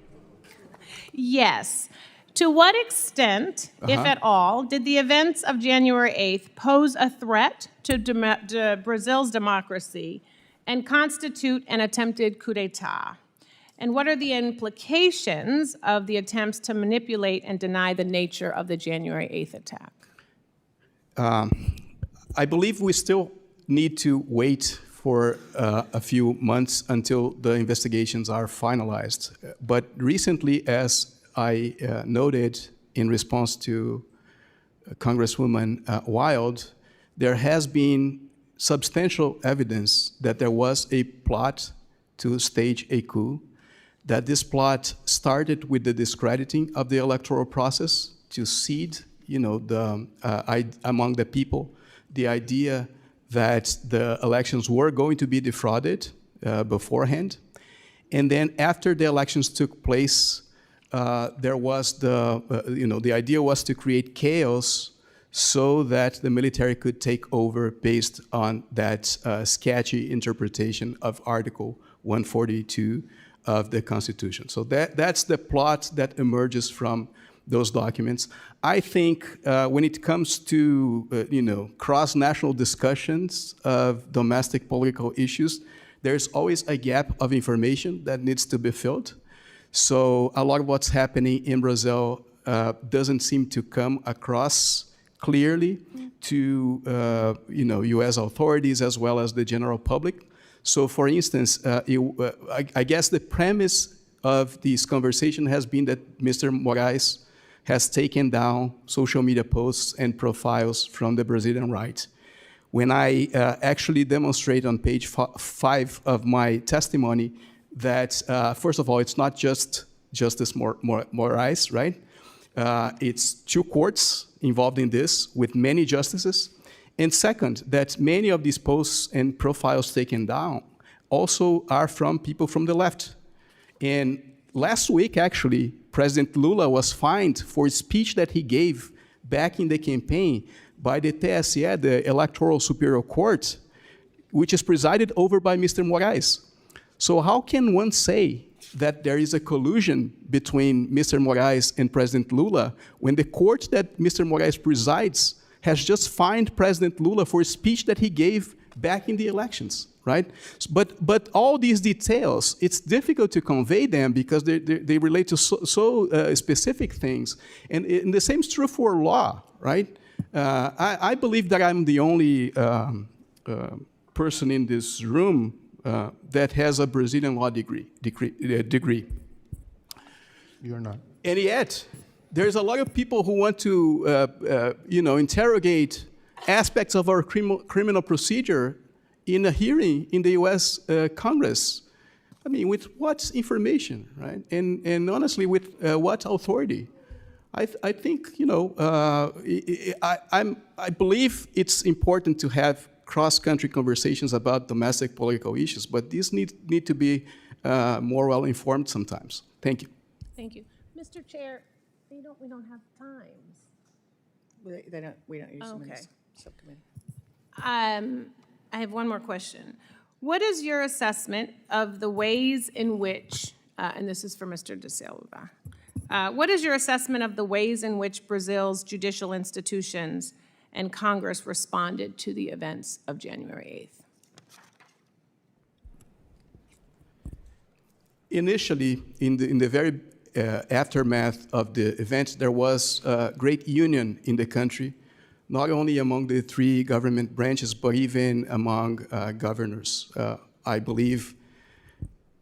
Yes. To what extent, if at all, did the events of January 8th pose a threat to Brazil's democracy and constitute an attempted coup d'etat? And what are the implications of the attempts to manipulate and deny the nature of the January 8th attack? I believe we still need to wait for a few months until the investigations are finalized. But recently, as I noted in response to Congresswoman Wild, there has been substantial evidence that there was a plot to stage a coup, that this plot started with the discrediting of the electoral process to seed, among the people, the idea that the elections were going to be defrauded beforehand. And then after the elections took place, there was the idea was to create chaos so that the military could take over based on that sketchy interpretation of Article 142 of the Constitution. So that's the plot that emerges from those documents. I think when it comes to cross-national discussions of domestic political issues, there's always a gap of information that needs to be filled. So a lot of what's happening in Brazil doesn't seem to come across clearly to U.S. authorities as well as the general public. So, for instance, I guess the premise of this conversation has been that Mr. Moraes has taken down social media posts and profiles from the Brazilian right. When I actually demonstrate on page 5 of my testimony that, first of all, it's not just Justice Moraes, right? It's 2 courts involved in this with many justices. And second, that many of these posts and profiles taken down also are from people from the left. And last week, actually, President Lula was fined for a speech that he gave back in the campaign by the TSE, the Electoral Superior Court, which is presided over by Mr. Moraes. So how can one say that there is a collusion between Mr. Moraes and President Lula when the court that Mr. Moraes presides has just fined President Lula for a speech that he gave back in the elections, right? But all these details, it's difficult to convey them because they relate to so specific things. And the same is true for law, right? I believe that I'm the only person in this room that has a Brazilian law degree. You're not. And yet, there's a lot of people who want to, interrogate aspects of our criminal procedure in a hearing in the U.S. Congress. I mean, with what information, right? And honestly, with what authority? I think, I believe it's important to have cross-country conversations about domestic political issues, but these need to be more well-informed sometimes. Thank you. Thank you. Mr. Chair, we don't have times. We don't use them in Okay. this subcommittee. I have one more question. What is your assessment of the ways in which, and this is for Mr. De Silva, what is your assessment of the ways in which Brazil's judicial institutions and Congress responded to the events of January 8th? Initially, in the very aftermath of the events, there was great union in the country, not only among the 3 government branches, but even among governors. I believe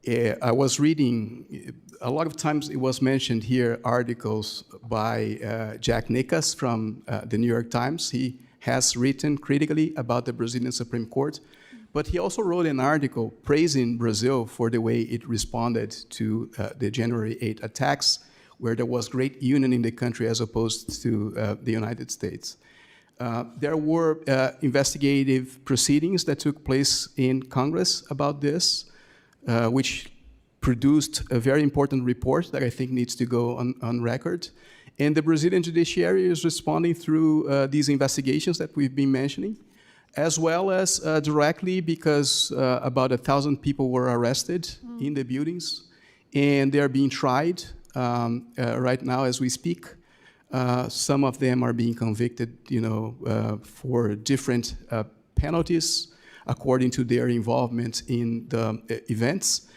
I was reading, a lot of times it was mentioned here, articles by Jack Nickas from the New York Times. He has written critically about the Brazilian Supreme Court, but he also wrote an article praising Brazil for the way it responded to the January 8 attacks, where there was great union in the country as opposed to the United States. There were investigative proceedings that took place in Congress about this, which produced a very important report that I think needs to go on record. And the Brazilian judiciary is responding through these investigations that we've been mentioning, as well as directly because about 1,000 people were arrested in the buildings, and they are being tried right now as we speak. Some of them are being convicted, for different penalties according to their involvement in the events.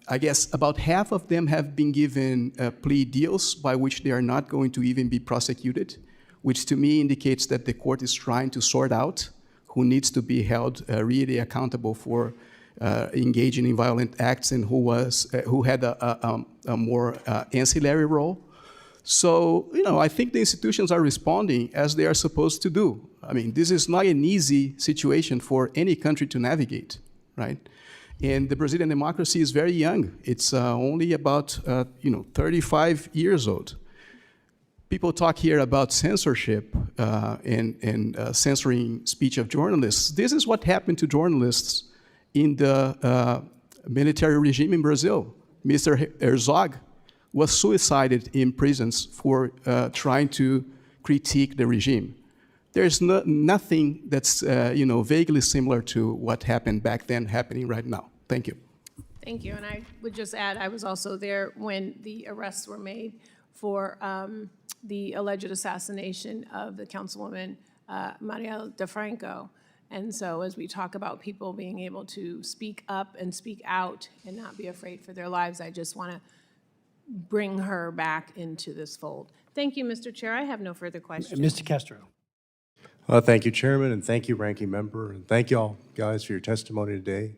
I guess about half of them have been given plea deals by which they are not going to even be prosecuted, which to me indicates that the court is trying to sort out who needs to be held really accountable for engaging in violent acts and who had a more ancillary role. So, I think the institutions are responding as they are supposed to do. I mean, this is not an easy situation for any country to navigate, right? And the Brazilian democracy is very young. It's only about, 35 years old. People talk here about censorship and censoring speech of journalists. This is what happened to journalists in the military regime in Brazil. Mr. Herzog was suicided in prisons for trying to critique the regime. There's nothing that's vaguely similar to what happened back then happening right now. Thank you. Thank you, and I would just add, I was also there when the arrests were made for the alleged assassination of the Councilwoman Marielle DeFranco. And so as we talk about people being able to speak up and speak out and not be afraid for their lives, I just want to bring her back into this fold. Thank you, Mr. Chair. I have no further questions. Mr. Castro. Thank you, Chairman, and thank you, Ranking Member, and thank you all guys for your testimony today.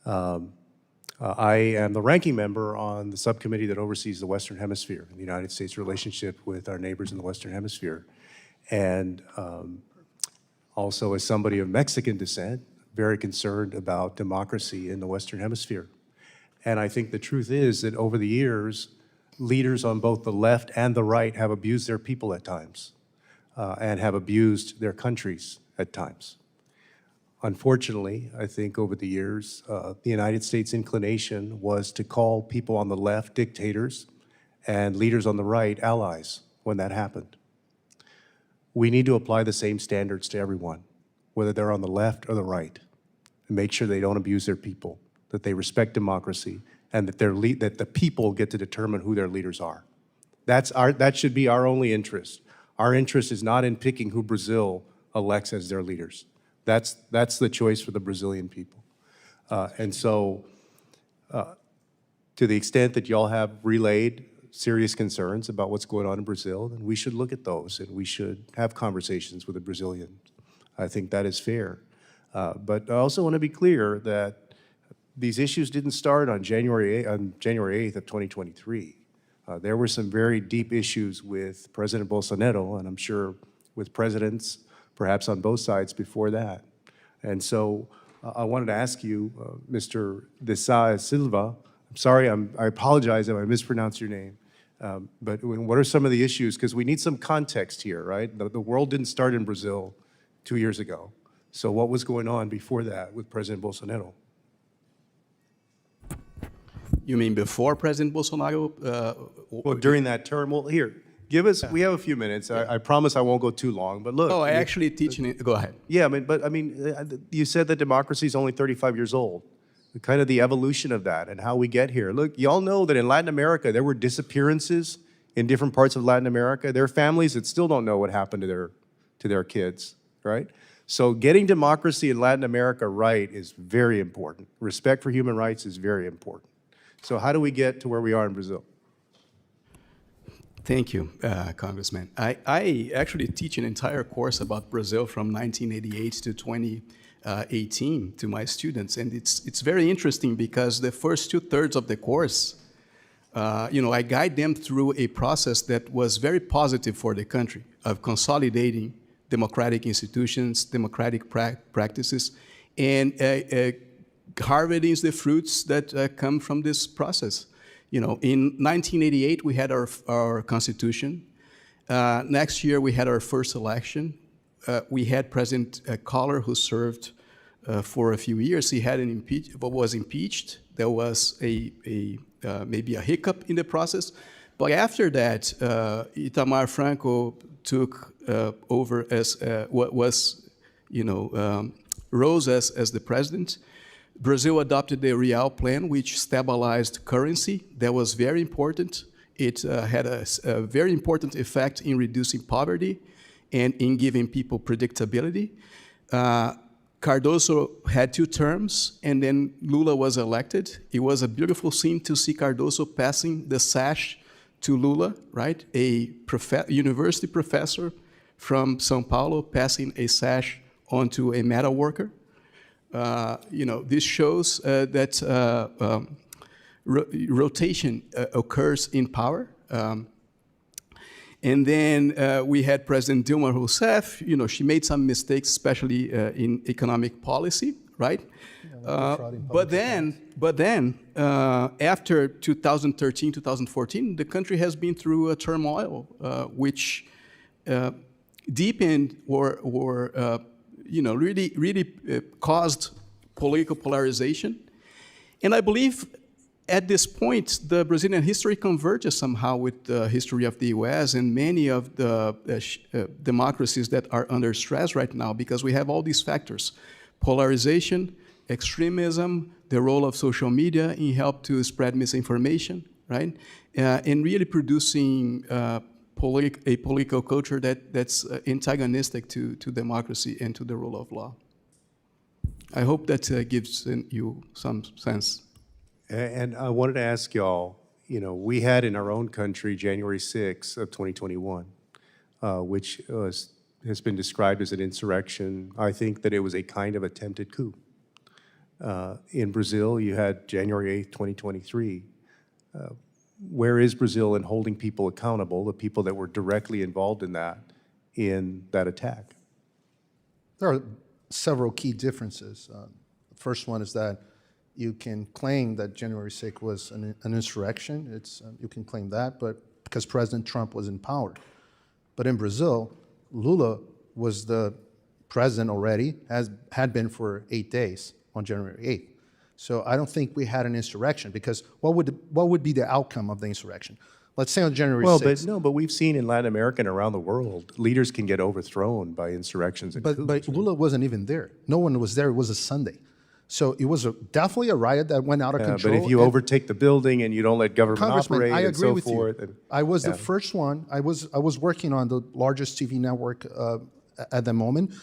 I am the Ranking Member on the subcommittee that oversees the Western Hemisphere, the United States relationship with our neighbors in the Western Hemisphere. And also as somebody of Mexican descent, very concerned about democracy in the Western Hemisphere. And I think the truth is that over the years, leaders on both the left and the right have abused their people at times and have abused their countries at times. Unfortunately, I think over the years, the United States' inclination was to call people on the left dictators and leaders on the right allies when that happened. We need to apply the same standards to everyone, whether they're on the left or the right, and make sure they don't abuse their people, that they respect democracy, and that that the people get to determine who their leaders are. That should be our only interest. Our interest is not in picking who Brazil elects as their leaders. That's the choice for the Brazilian people. And so to the extent that y'all have relayed serious concerns about what's going on in Brazil, then we should look at those and we should have conversations with the Brazilians. I think that is fair. But I also want to be clear that these issues didn't start on January 8th of 2023. There were some very deep issues with President Bolsonaro, and I'm sure with presidents, perhaps on both sides before that. And so I wanted to ask you, Mr. De Sa Silva, I'm sorry, I apologize if I mispronounced your name, but what are some of the issues? Because we need some context here, right? The world didn't start in Brazil 2 years ago. So what was going on before that with President Bolsonaro? You mean before President Bolsonaro? Well, during that term, well, here, give us, we have a few minutes. I promise I won't go too long, but look. Oh, I actually teach in it. Go ahead. Yeah, I mean, you said that democracy is only 35 years old. Kind of the evolution of that and how we get here. Look, y'all know that in Latin America, there were disappearances in different parts of Latin America. There are families that still don't know what happened to their kids, right? So getting democracy in Latin America right is very important. Respect for human rights is very important. So how do we get to where we are in Brazil? Thank you, Congressman. I actually teach an entire course about Brazil from 1988 to 2018 to my students, and it's very interesting because the first 2/3 of the course, I guide them through a process that was very positive for the country of consolidating democratic institutions, democratic practices, and harvesting the fruits that come from this process. In 1988, we had our Constitution. Next year, we had our first election. We had President Collor, who served for a few years. He had was impeached. There was maybe a hiccup in the process. But after that, Itamar Franco took over as rose as the president. Brazil adopted the Real plan, which stabilized currency. That was very important. It had a very important effect in reducing poverty and in giving people predictability. Cardoso had 2 terms, and then Lula was elected. It was a beautiful scene to see Cardoso passing the sash to Lula, right? A university professor from São Paulo passing a sash onto a metal worker. This shows that rotation occurs in power. And then we had President Dilma Rousseff. She made some mistakes, especially in economic policy, right? But then, after 2013, 2014, the country has been through a turmoil, which deepened or really caused political polarization. And I believe at this point, the Brazilian history converges somehow with the history of the US and many of the democracies that are under stress right now, because we have all these factors: polarization, extremism, the role of social media in help to spread misinformation, right? And really producing a political culture that's antagonistic to democracy and to the rule of law. I hope that gives you some sense. And I wanted to ask y'all, we had in our own country January 6th of 2021, which has been described as an insurrection. I think that it was a kind of attempted coup. In Brazil, you had January 8th, 2023. Where is Brazil in holding people accountable, the people that were directly involved in that attack? There are several key differences. The first one is that you can claim that January 6th was an insurrection. You can claim that, but because President Trump was in power. But in Brazil, Lula was the president already, had been for 8 days on January 8th. So I don't think we had an insurrection, because what would be the outcome of the insurrection? Let's say on January 6th. But we've seen in Latin America and around the world, leaders can get overthrown by insurrections and coups. But Lula wasn't even there. No one was there. It was a Sunday. So it was definitely a riot that went out of control. But if you overtake the building and you don't let government Congressman, operate I and agree so with forth. you. I was the first one. I was working on the largest TV network at the moment.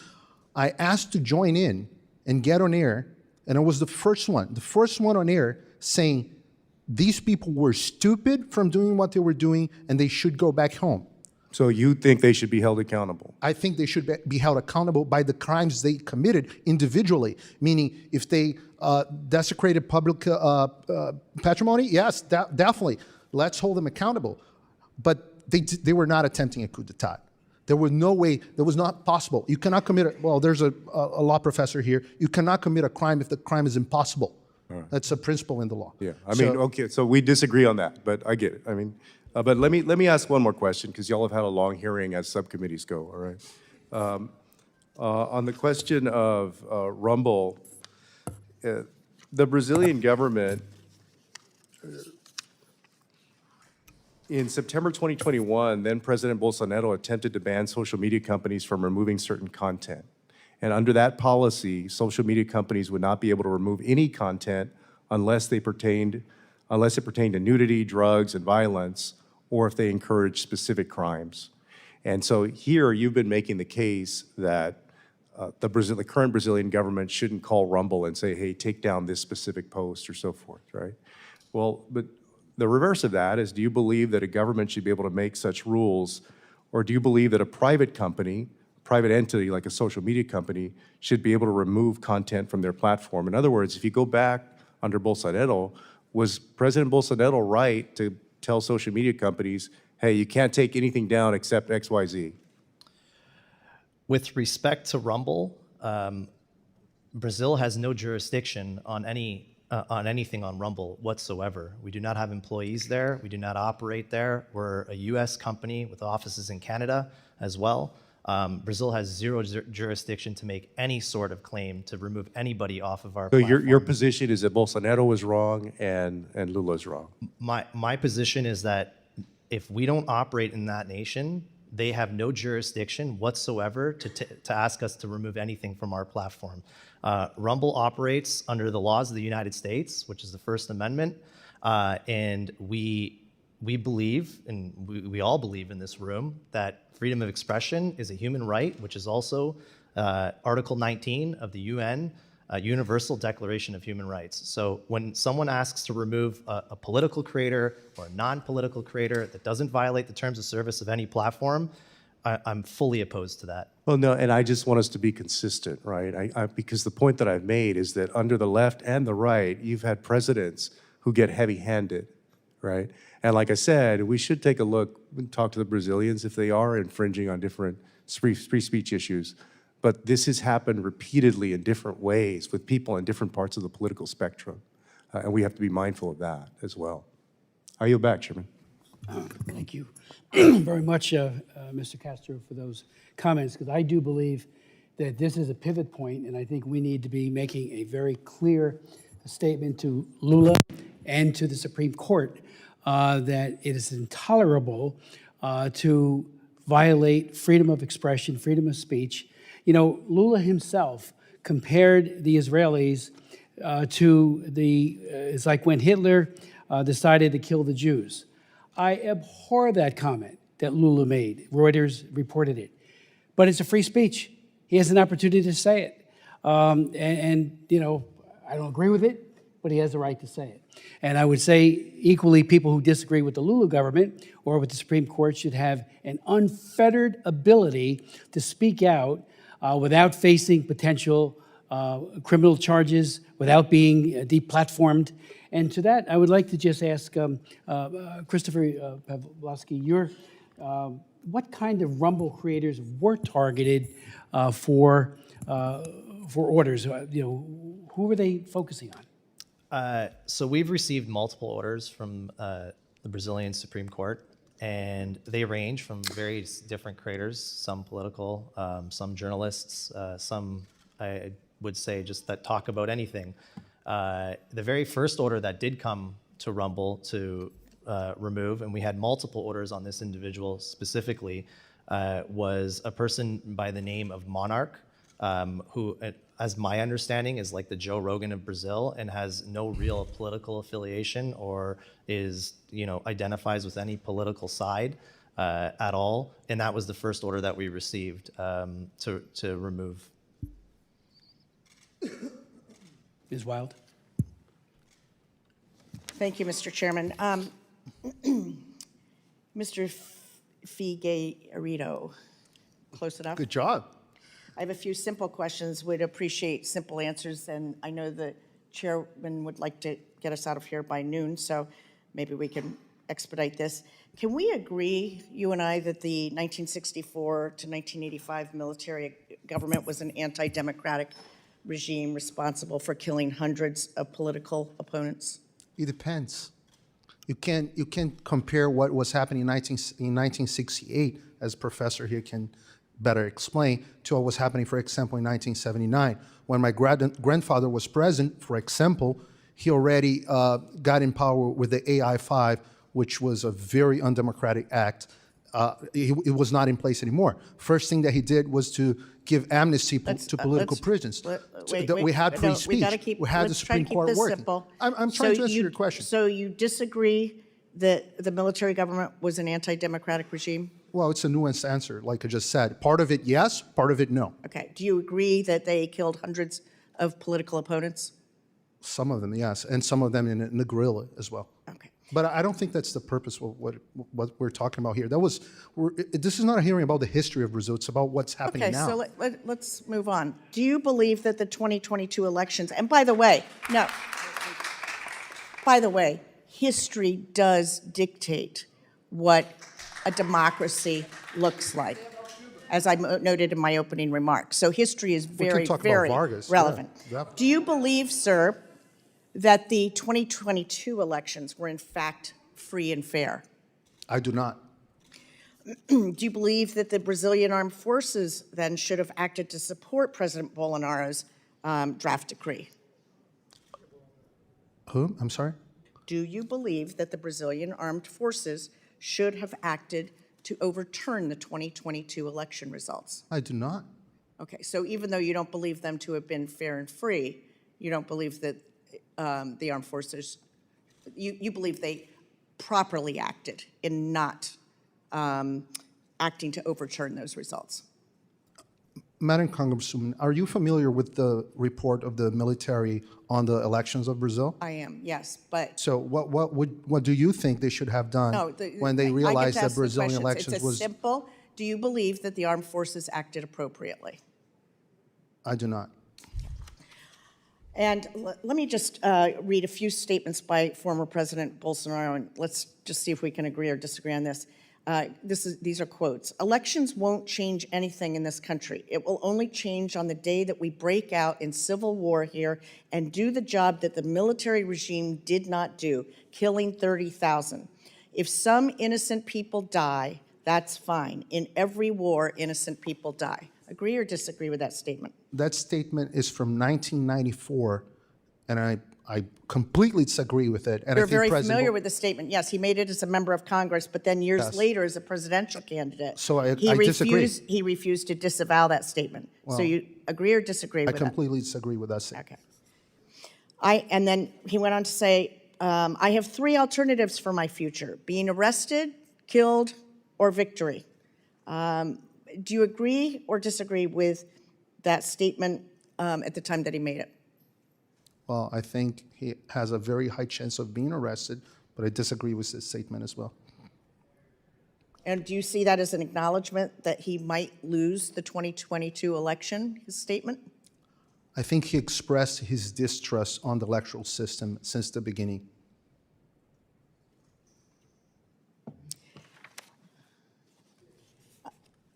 I asked to join in and get on air, and I was the first one on air saying these people were stupid from doing what they were doing, and they should go back home. So you think they should be held accountable? I think they should be held accountable by the crimes they committed individually, meaning if they desecrated public patrimony, yes, definitely. Let's hold them accountable. But they were not attempting a coup d'etat. There was no way, that was not possible. You cannot commit, there's a law professor here, you cannot commit a crime if the crime is impossible. Right. That's a principle in the law. Yeah, okay, so we disagree on that, but I get it. But let me ask one more question, because y'all have had a long hearing as subcommittees go, all right? On the question of Rumble, the Brazilian government, in September 2021, then President Bolsonaro attempted to ban social media companies from removing certain content. And under that policy, social media companies would not be able to remove any content unless it pertained to nudity, drugs, and violence, or if they encourage specific crimes. And so here you've been making the case that the current Brazilian government shouldn't call Rumble and say, hey, take down this specific post or so forth, right? Well, but the reverse of that is, do you believe that a government should be able to make such rules, or do you believe that a private company, private entity like a social media company, should be able to remove content from their platform? In other words, if you go back under Bolsonaro, was President Bolsonaro right to tell social media companies, hey, you can't take anything down except XYZ? With respect to Rumble, Brazil has no jurisdiction on anything on Rumble whatsoever. We do not have employees there. We do not operate there. We're a U.S. company with offices in Canada as well. Brazil has zero jurisdiction to make any sort of claim to remove anybody off of our platform. So your position is that Bolsonaro was wrong and Lula's wrong? My position is that if we don't operate in that nation, they have no jurisdiction whatsoever to ask us to remove anything from our platform. Rumble operates under the laws of the United States, which is the First Amendment, and we believe, and we all believe in this room, that freedom of expression is a human right, which is also Article 19 of the UN Universal Declaration of Human Rights. So when someone asks to remove a political creator or a non-political creator that doesn't violate the terms of service of any platform, I'm fully opposed to that. Well, no, and I just want us to be consistent, right? Because the point that I've made is that under the left and the right, you've had presidents who get heavy-handed, right? And like I said, we should take a look and talk to the Brazilians if they are infringing on different free speech issues. But this has happened repeatedly in different ways with people in different parts of the political spectrum. And we have to be mindful of that as well. I yield back, Chairman. Thank you very much, Mr. Castro, for those comments, because I do believe that this is a pivot point, and I think we need to be making a very clear statement to Lula and to the Supreme Court that it is intolerable to violate freedom of expression, freedom of speech. You know, Lula himself compared the Israelis to it's like when Hitler decided to kill the Jews. I abhor that comment that Lula made. Reuters reported it. But it's a free speech. He has an opportunity to say it. And, you know, I don't agree with it, but he has the right to say it. And I would say equally people who disagree with the Lula government or with the Supreme Court should have an unfettered ability to speak out without facing potential criminal charges, without being deplatformed. And to that, I would like to just ask Christopher Pavlovsky, what kind of Rumble creators were targeted for orders? You know, who were they focusing on? So we've received multiple orders from the Brazilian Supreme Court, and they range from various different creators, some political, some journalists, some, I would say, just that talk about anything. The very first order that did come to Rumble to remove, and we had multiple orders on this individual specifically, was a person by the name of Monarch, who, as my understanding, is like the Joe Rogan of Brazil and has no real political affiliation or is, you know, identifies with any political side at all. And that was the first order that we received to remove. Ms. Wild? Thank you, Mr. Chairman. Mr. Figueiredo, close enough? Good job. I have a few simple questions, would appreciate simple answers, and I know the chairman would like to get us out of here by noon, so maybe we can expedite this. Can we agree, you and I, that the 1964 to 1985 military government was an anti-democratic regime responsible for killing hundreds of political opponents? It depends. You can't compare what was happening in 1968, as Professor here can better explain, to what was happening, for example, in 1979. When my grandfather was president, for example, he already got in power with the AI-5, which was a very undemocratic act. It was not in place anymore. First thing that he did was to give amnesty to political prisoners. We had free speech. We had the Supreme Court working. I'm trying to answer your question. So you disagree that the military government was an anti-democratic regime? Well, it's a nuanced answer, like I just said. Part of it, yes. Part of it, no. Okay. Do you agree that they killed hundreds of political opponents? Some of them, yes, and some of them in the guerrilla as well. Okay. But I don't think that's the purpose of what we're talking about here. This is not a hearing about the history of Brazil. It's about what's happening now. Okay, so let's move on. Do you believe that the 2022 elections, and by the way, history does dictate what a democracy looks like, as I noted in my opening remarks. So history is very, very relevant. Yeah. Do you believe, sir, that the 2022 elections were in fact free and fair? I do not. Do you believe that the Brazilian armed forces then should have acted to support President Bolsonaro's draft decree? Who? I'm sorry? Do you believe that the Brazilian armed forces should have acted to overturn the 2022 election results? I do not. Okay, so even though you don't believe them to have been fair and free, you don't believe that the armed forces, you believe they properly acted in not acting to overturn those results? Madam Congresswoman, are you familiar with the report of the military on the elections of Brazil? I am, yes, but So what do you think they should have done no. when they I get realized to that ask the Brazilian questions. elections It's was? a simple, do you believe that the armed forces acted appropriately? I do not. And let me just read a few statements by former President Bolsonaro, and let's just see if we can agree or disagree on this. These are quotes. Elections won't change anything in this country. It will only change on the day that we break out in civil war here and do the job that the military regime did not do, killing 30,000. If some innocent people die, that's fine. In every war, innocent people die. Agree or disagree with that statement? That statement is from 1994, and I completely disagree with it. And You're I think very President familiar with the statement. Yes, he made it as a member of Congress, but then years Yes. later as a presidential candidate. So I he disagree. He refused to disavow that statement. So you agree or disagree I with that? completely disagree with that statement. Okay. And then he went on to say, I have three alternatives for my future: being arrested, killed, or victory. Do you agree or disagree with that statement at the time that he made it? Well, I think he has a very high chance of being arrested, but I disagree with this statement as well. And do you see that as an acknowledgement that he might lose the 2022 election, his statement? I think he expressed his distrust on the electoral system since the beginning.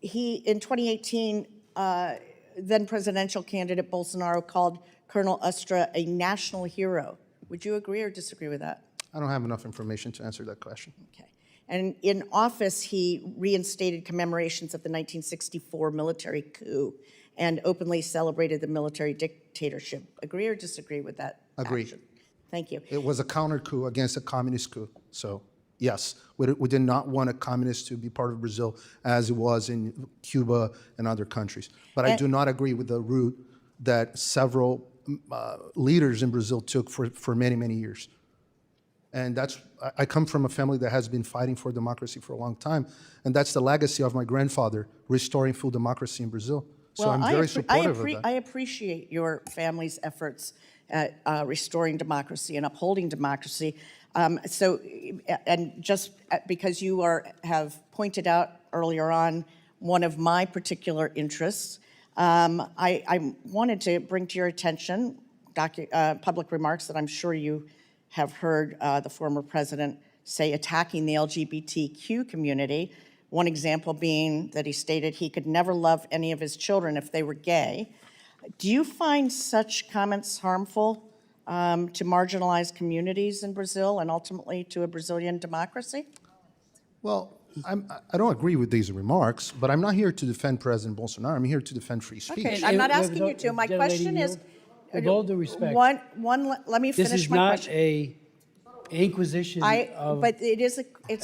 In 2018, then presidential candidate Bolsonaro called Colonel Ustra a national hero. Would you agree or disagree with that? I don't have enough information to answer that question. Okay. And in office, he reinstated commemorations of the 1964 military coup and openly celebrated the military dictatorship. Agree or disagree with that? Agree. Action? Thank you. It was a counter coup against a communist coup. So, yes, we did not want a communist to be part of Brazil as it was in Cuba and other countries. But I do not agree with the route that several leaders in Brazil took for many, many years. And I come from a family that has been fighting for democracy for a long time, and that's the legacy of my grandfather, restoring full democracy in Brazil. So I'm very supportive of that. I appreciate your family's efforts at restoring democracy and upholding democracy. And just because you have pointed out earlier on one of my particular interests, I wanted to bring to your attention public remarks that I'm sure you have heard the former president say attacking the LGBTQ community. One example being that he stated he could never love any of his children if they were gay. Do you find such comments harmful to marginalized communities in Brazil and ultimately to a Brazilian democracy? Well, I don't agree with these remarks, but I'm not here to defend President Bolsonaro. I'm here to defend free speech. Okay, I'm not asking you to. My question is, with all due respect, let me this finish is my not question. a inquisition of But it's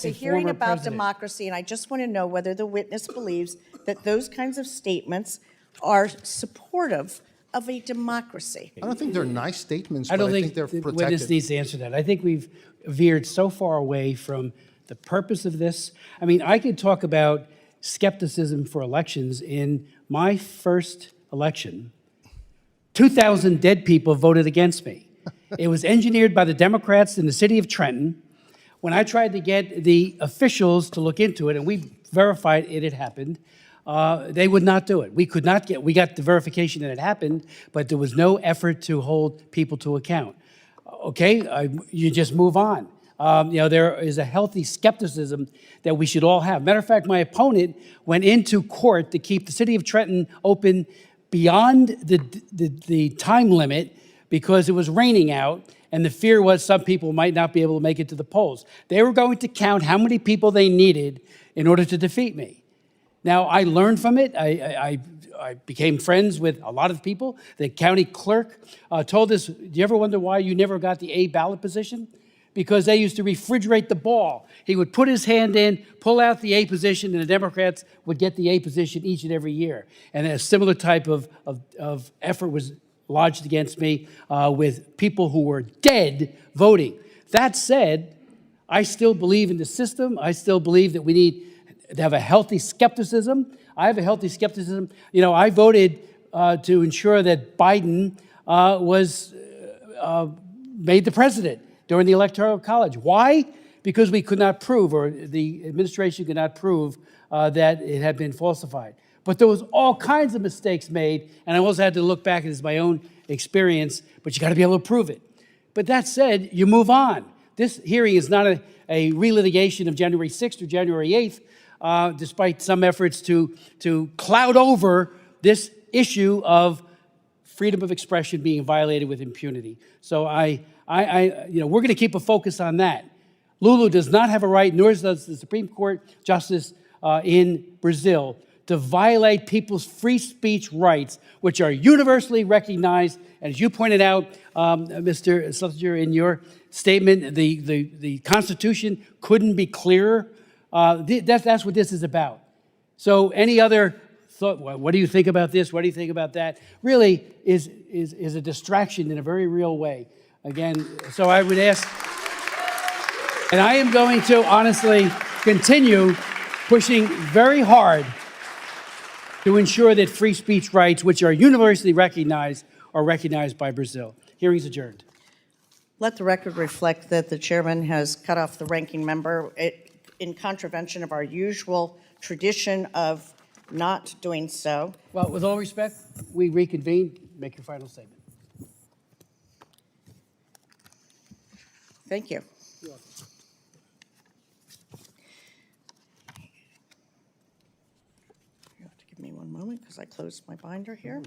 a a hearing former about president. democracy, and I just want to know whether the witness believes that those kinds of statements are supportive of a democracy. I don't think they're nice statements, I but don't I think think they're the protected. witness needs to answer that. I think we've veered so far away from the purpose of this. I mean, I could talk about skepticism for elections. In my first election, 2,000 dead people voted against me. It was engineered by the Democrats in the city of Trenton. When I tried to get the officials to look into it, and we verified it had happened, they would not do it. We got the verification that it happened, but there was no effort to hold people to account. Okay, you just move on. There is a healthy skepticism that we should all have. Matter of fact, my opponent went into court to keep the city of Trenton open beyond the time limit because it was raining out, and the fear was some people might not be able to make it to the polls. They were going to count how many people they needed in order to defeat me. Now, I learned from it. I became friends with a lot of people. The county clerk told us, do you ever wonder why you never got the A ballot position? because they used to refrigerate the ball. He would put his hand in, pull out the A position, and the Democrats would get the A position each and every year. And a similar type of effort was lodged against me with people who were dead voting. That said, I still believe in the system. I still believe that we need to have a healthy skepticism. I have a healthy skepticism. You know, I voted to ensure that Biden was made the president during the Electoral College. Why? Because we could not prove, or the administration could not prove, that it had been falsified. But there was all kinds of mistakes made, and I also had to look back at my own experience, but you got to be able to prove it. But that said, you move on. This hearing is not a relitigation of January 6th or January 8th, despite some efforts to cloud over this issue of freedom of expression being violated with impunity. So we're going to keep a focus on that. Lulu does not have a right, nor does the Supreme Court justice in Brazil, to violate people's free speech rights, which are universally recognized. And as you pointed out, Mr. Schlesinger, in your statement, the Constitution couldn't be clearer. That's what this is about. So any other thought, what do you think about this? What do you think about that? Really is a distraction in a very real way. Again, so I would ask, and I am going to honestly continue pushing very hard to ensure that free speech rights, which are universally recognized, are recognized by Brazil. Hearing's adjourned. Let the record reflect that the chairman has cut off the ranking member in contravention of our usual tradition of not doing so. Well, with all respect, we reconvene. Make your final statement. Thank you. You have to give me one moment because I closed my binder here.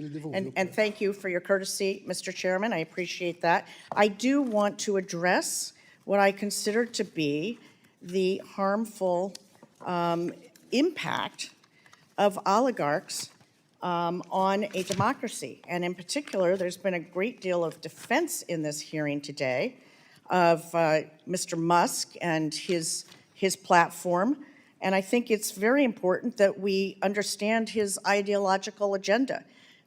And thank you for your courtesy, Mr. Chairman. I appreciate that. I do want to address what I consider to be the harmful impact of oligarchs on a democracy. And in particular, there's been a great deal of defense in this hearing today of Mr. Musk and his platform. And I think it's very important that we understand his ideological agenda.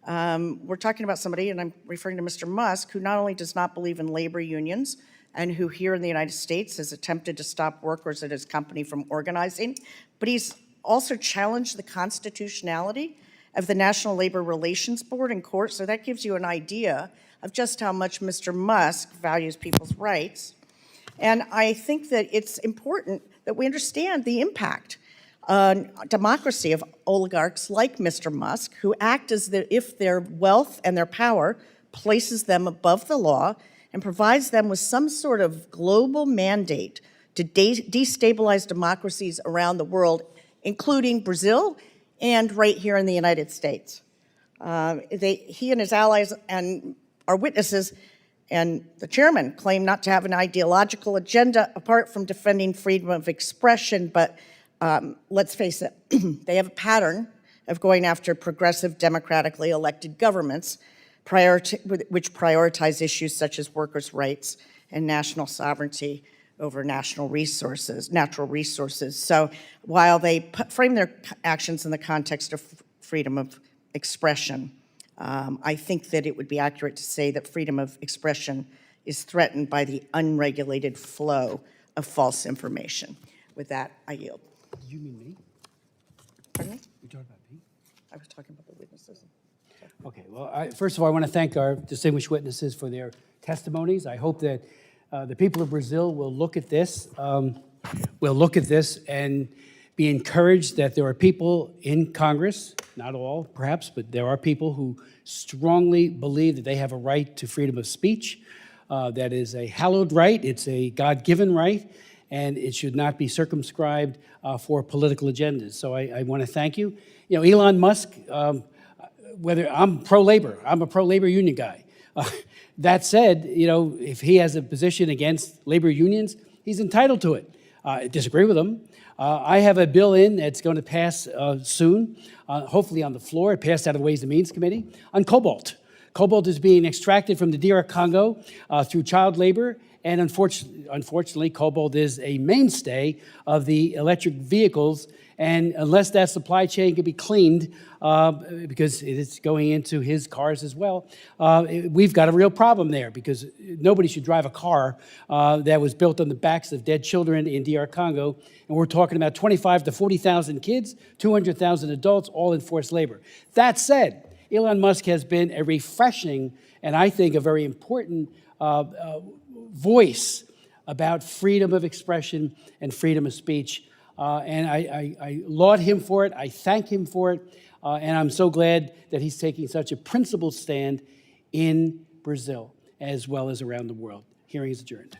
We're talking about somebody, and I'm referring to Mr. Musk, who not only does not believe in labor unions and who here in the United States has attempted to stop workers at his company from organizing, but he's also challenged the constitutionality of the National Labor Relations Board in court. So that gives you an idea of just how much Mr. Musk values people's rights. And I think that it's important that we understand the impact on democracy of oligarchs like Mr. Musk, who act as if their wealth and their power places them above the law and provides them with some sort of global mandate to destabilize democracies around the world, including Brazil and right here in the United States. He and his allies and our witnesses and the chairman claim not to have an ideological agenda apart from defending freedom of expression, but let's face it, they have a pattern of going after progressive, democratically elected governments which prioritize issues such as workers' rights and national sovereignty over natural resources. So while they frame their actions in the context of freedom of expression, I think that it would be accurate to say that freedom of expression is threatened by the unregulated flow of false information. With that, I yield. Did you mean me? Pardon me? You talking about me? I was talking about the witnesses. Okay, well, first of all, I want to thank our distinguished witnesses for their testimonies. I hope that the people of Brazil will look at this, and be encouraged that there are people in Congress, not all perhaps, but there are people who strongly believe that they have a right to freedom of speech. That is a hallowed right, it's a God-given right, and it should not be circumscribed for political agendas. So I want to thank you. You know, Elon Musk, whether I'm pro-labor, I'm a pro-labor union guy. That said, you know, if he has a position against labor unions, he's entitled to it. I disagree with him. I have a bill in that's going to pass soon, hopefully on the floor. It passed out of the Ways and Means Committee, on cobalt. Cobalt is being extracted from the DR Congo through child labor, and unfortunately, cobalt is a mainstay of the electric vehicles, and unless that supply chain can be cleaned, because it is going into his cars as well, we've got a real problem there, because nobody should drive a car that was built on the backs of dead children in DR Congo, and we're talking about 25 to 40,000 kids, 200,000 adults, all in forced labor. That said, Elon Musk has been a refreshing, and I think a very important voice about freedom of expression and freedom of speech. And I laud him for it. I thank him for it. And I'm so glad that he's taking such a principled stand in Brazil as well as around the world. Hearing is adjourned.